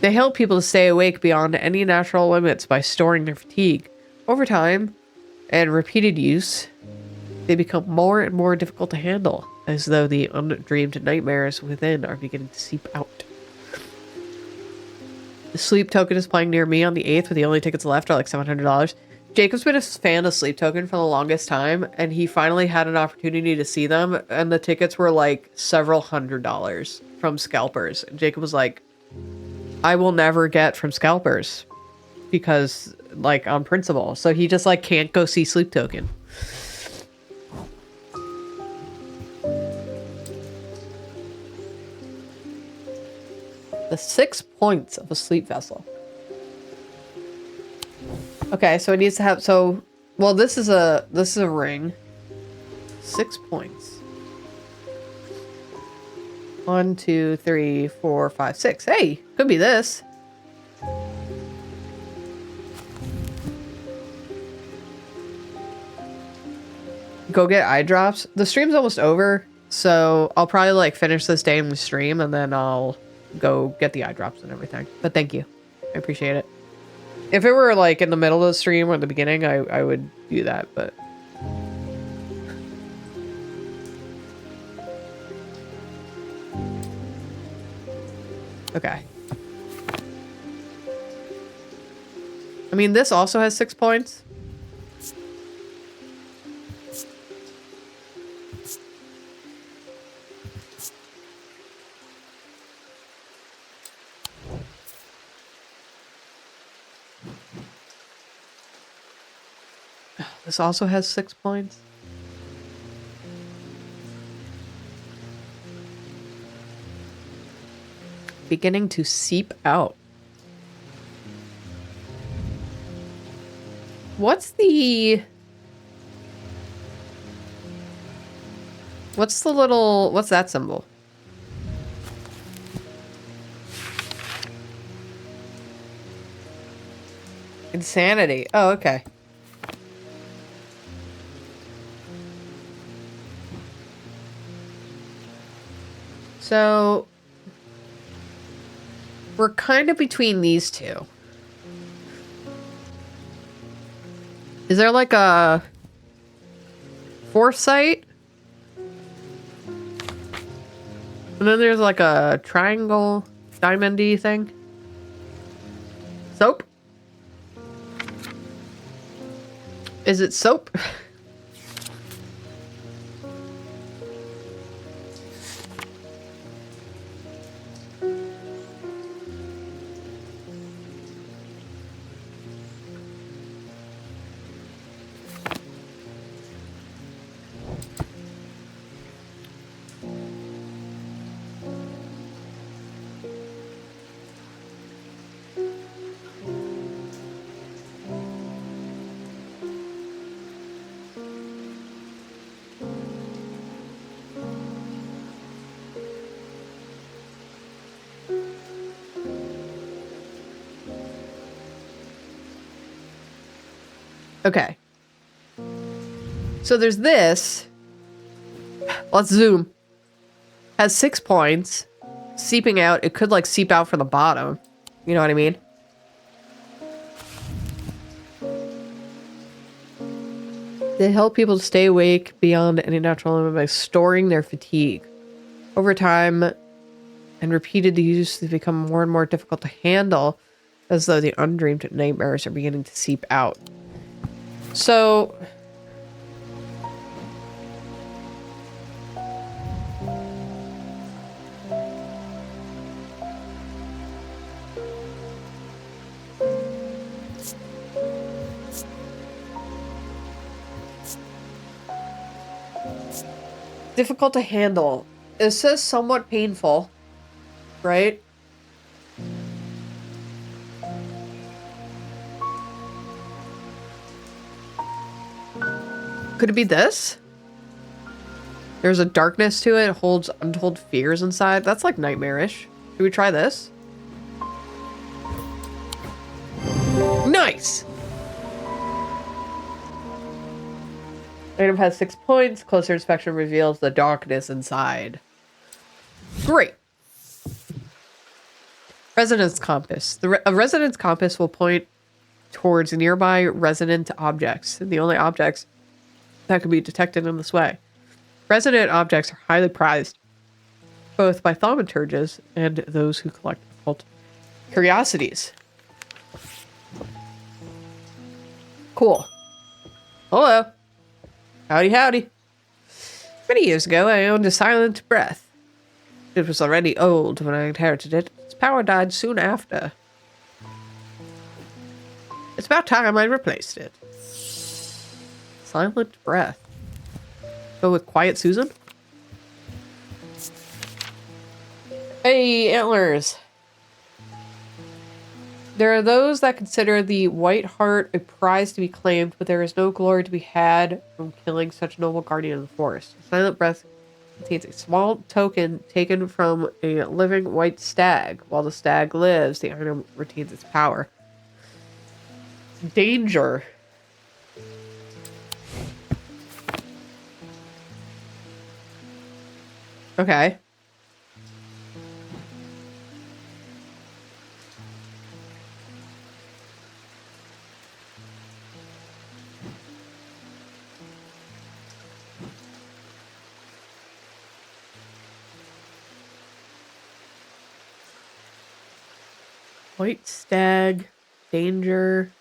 They help people to stay awake beyond any natural limits by storing their fatigue. Over time and repeated use, they become more and more difficult to handle, as though the undreamed nightmares within are beginning to seep out. The sleep token is playing near me on the 8th, with the only tickets left are like $700. Jacob's been a fan of Sleep Token for the longest time, and he finally had an opportunity to see them, and the tickets were like several $100s from scalpers. And Jacob was like, I will never get from scalpers because, like, on principle. So he just, like, can't go see Sleep Token. The 6 points of a sleep vessel. Okay, so it needs to have, so, well, this is a ring. 6 points. 1, 2, 3, 4, 5, 6. Hey, could be this. Go get eye drops. The stream's almost over, so I'll probably like finish this day in the stream and then I'll go get the eye drops and everything. But thank you. I appreciate it. If it were like in the middle of the stream or the beginning, I would do that, but Okay. I mean, this also has 6 points. This also has 6 points. Beginning to seep out. What's the little... What's that symbol? Insanity. Oh, okay. So... we're kind of between these two. Is there like a... foresight? And then there's like a triangle, diamond-y thing. Soap? Is it soap? Okay. So there's this. Let's zoom. Has 6 points. Seeping out. It could like seep out from the bottom. You know what I mean? They help people to stay awake beyond any natural limit by storing their fatigue. Over time and repeated use, they become more and more difficult to handle, as though the undreamed nightmares are beginning to seep out. So... difficult to handle. It says somewhat painful, right? Could it be this? There's a darkness to it. It holds untold fears inside. That's like nightmarish. Should we try this? Nice! Item has 6 points. Closer inspection reveals the darkness inside. Great. Resonance compass. A resonance compass will point towards nearby resonant objects, and the only objects that can be detected in this way. Resonant objects are highly prized, both by thaumaturges and those who collect occult curiosities. Cool. Hello. Howdy, howdy. Many years ago, I owned a silent breath. It was already old when I inherited it. Its power died soon after. It's about time I replaced it. Silent breath. Go with Quiet Susan? Hey, antlers. There are those that consider the white heart a prize to be claimed, but there is no glory to be had from killing such a noble guardian of the forest. Silent breath contains a small token taken from a living white stag. While the stag lives, the item retains its power. Danger. Okay. White stag. Danger.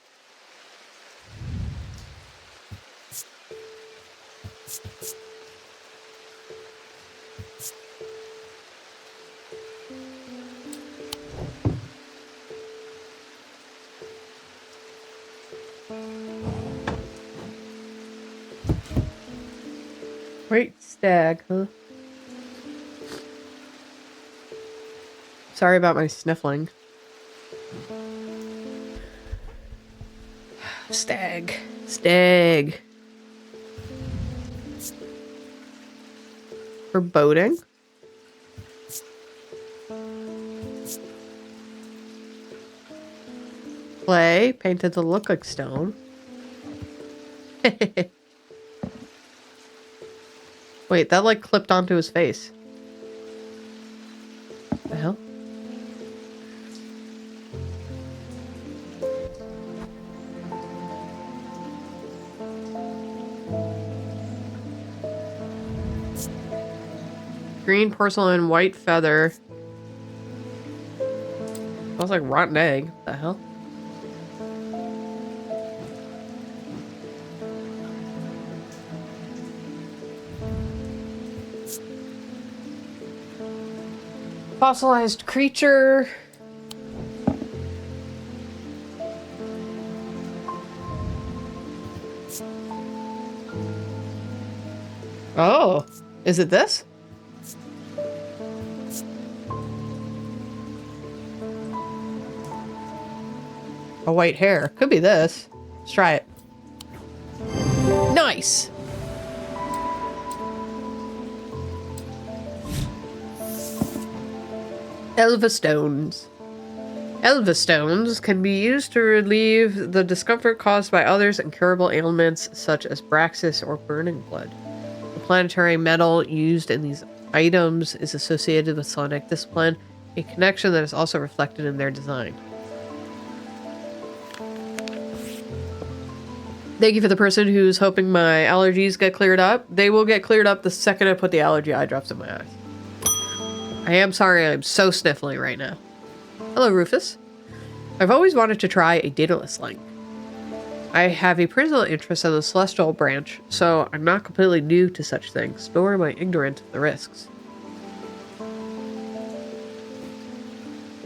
White stag, huh? Sorry about my sniffling. Stag. Stag. Foreboding. Clay painted to look like stone. Wait, that like clipped onto his face. The hell? Green porcelain, white feather. Smells like rotten egg. What the hell? Fossilized creature. Oh, is it this? A white hair. Could be this. Let's try it. Nice. Elva stones. Elva stones can be used to relieve the discomfort caused by others incurable ailments such as Braxis or burning blood. The planetary metal used in these items is associated with sonic discipline, a connection that is also reflected in their design. Thank you for the person who's hoping my allergies get cleared up. They will get cleared up the second I put the allergy eye drops in my eyes. I am sorry I'm so sniffly right now. Hello, Rufus. I've always wanted to try a daedalus link. I have a personal interest in the celestial branch, so I'm not completely new to such things, nor am I ignorant of the risks.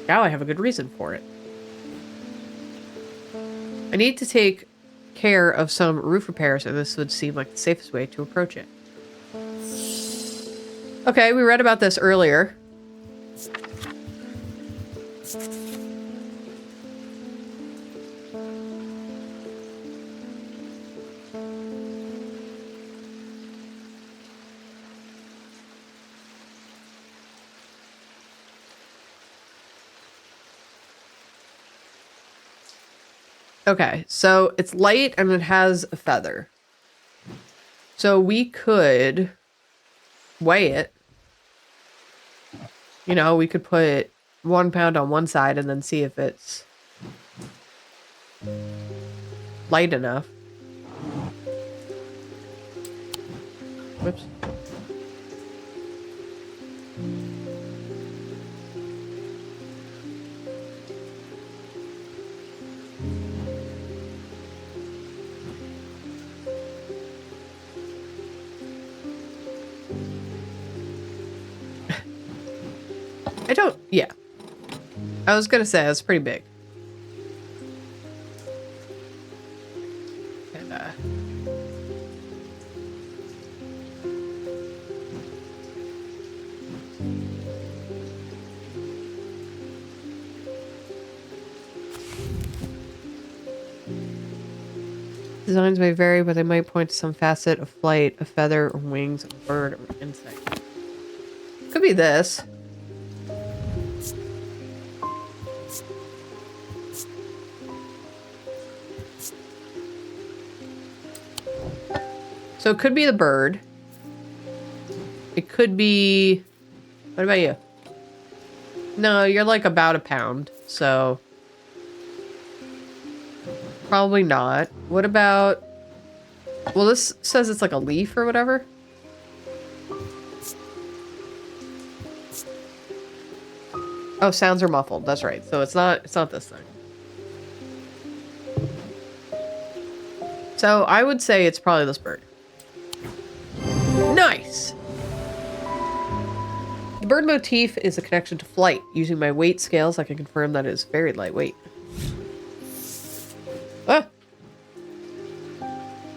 Now I have a good reason for it. I need to take care of some roof repairs, and this would seem like the safest way to approach it. Okay, we read about this earlier. Okay, so it's light and it has a feather. So we could weigh it. You know, we could put 1 pound on one side and then see if it's light enough. Whoops. Yeah. I was gonna say, it's pretty big. And, designs may vary, but they might point to some facet of flight, a feather, or wings, of a bird, or insect. Could be this. So it could be the bird. It could be... What about you? No, you're like about a pound, so... Probably not. What about... Well, this says it's like a leaf or whatever. Oh, sounds are muffled. That's right. So it's not this thing. So I would say it's probably this bird. Nice! The bird motif is a connection to flight. Using my weight scales, I can confirm that it is very lightweight. Ah!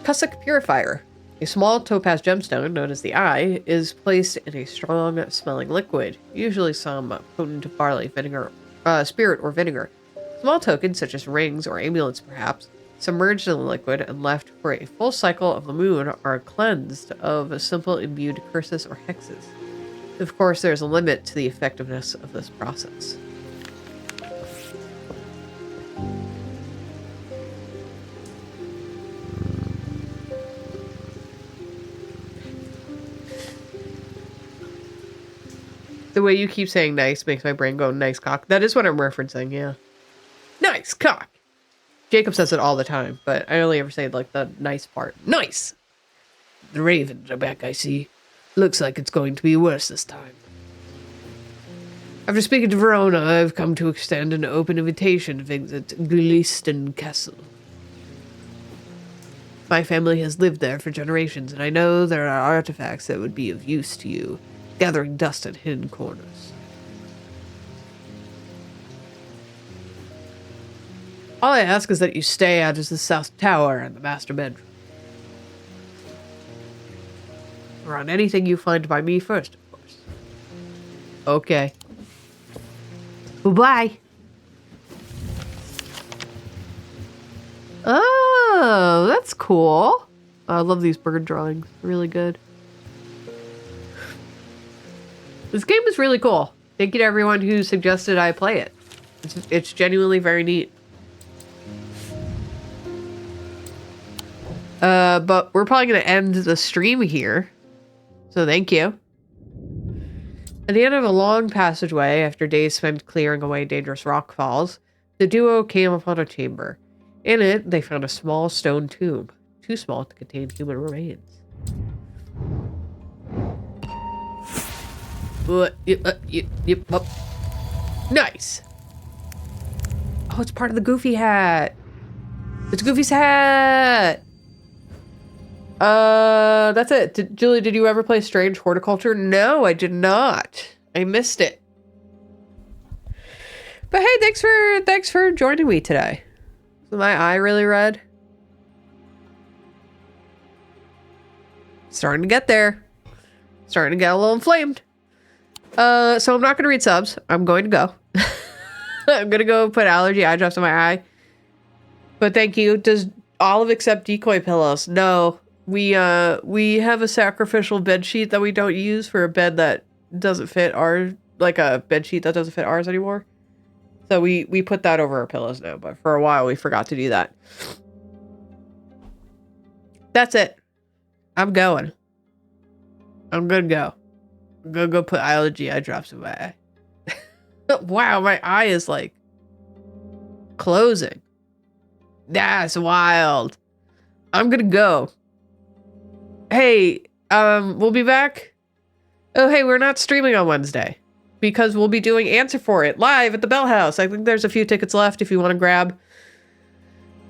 Kusuk Purifier. A small topaz gemstone, known as the Eye, is placed in a strong-smelling liquid, usually some potent barley, vinegar, spirit, or vinegar. Small tokens, such as rings or amulets perhaps, submerged in the liquid and left for a full cycle of the moon, are cleansed of simple imbued curses or hexes. Of course, there's a limit to the effectiveness of this process. The way you keep saying nice makes my brain go, nice cock. That is what I'm referencing, yeah. Nice cock! Jacob says it all the time, but I only ever say, like, the nice part. Nice! The ravens are back, I see. Looks like it's going to be worse this time. After speaking to Verona, I've come to extend an open invitation to visit Gleaston Castle. My family has lived there for generations, and I know there are artifacts that would be of use to you, gathering dust in hidden corners. All I ask is that you stay out of the south tower and the master bedroom. Or on anything you find by me first, of course. Okay. Bye-bye. Oh, that's cool. I love these bird drawings. Really good. This game is really cool. Thank you to everyone who suggested I play it. It's genuinely very neat. But we're probably going to end the stream here. So thank you. At the end of a long passageway, after days spent clearing away dangerous rock falls, the duo came upon a chamber. In it, they found a small stone tomb, too small to contain human remains. Nice. Oh, it's part of the Goofy hat. It's Goofy's hat. That's it. Julie, did you ever play Strange Horticulture? No, I did not. I missed it. But hey, thanks for joining me today. Is my eye really red? Starting to get there. Starting to get a little inflamed. So I'm not going to read subs. I'm going to go. I'm going to go put allergy eye drops in my eye. But thank you. Does Olive accept decoy pillows? No. We have a sacrificial bed sheet that we don't use for a bed that doesn't fit our, like a bed sheet that doesn't fit ours anymore. So we put that over our pillows now, but for a while we forgot to do that. That's it. I'm going. I'm gonna go. I'm gonna go put allergy eye drops in my eye. Wow, my eye is like closing. That's wild. I'm gonna go. Hey, we'll be back. Oh, hey, we're not streaming on Wednesday because we'll be doing Answer For It live at the Bell House. I think there's a few tickets left if you want to grab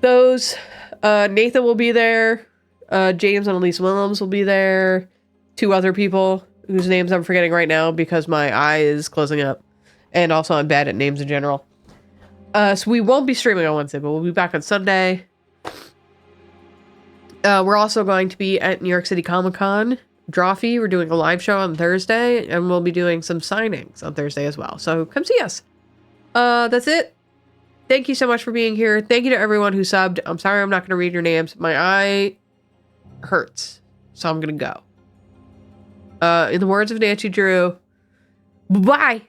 those. Nathan will be there. James and Elise Willems will be there. 2 other people whose names I'm forgetting right now because my eye is closing up. And also I'm bad at names in general. So we won't be streaming on Wednesday, but we'll be back on Sunday. We're also going to be at New York City Comic Con. Drawfee, we're doing a live show on Thursday, and we'll be doing some signings on Thursday as well. So come see us. That's it. Thank you so much for being here. Thank you to everyone who subbed. I'm sorry I'm not going to read your names. My eye hurts, so I'm going to go. In the words of Nancy Drew, bye-bye.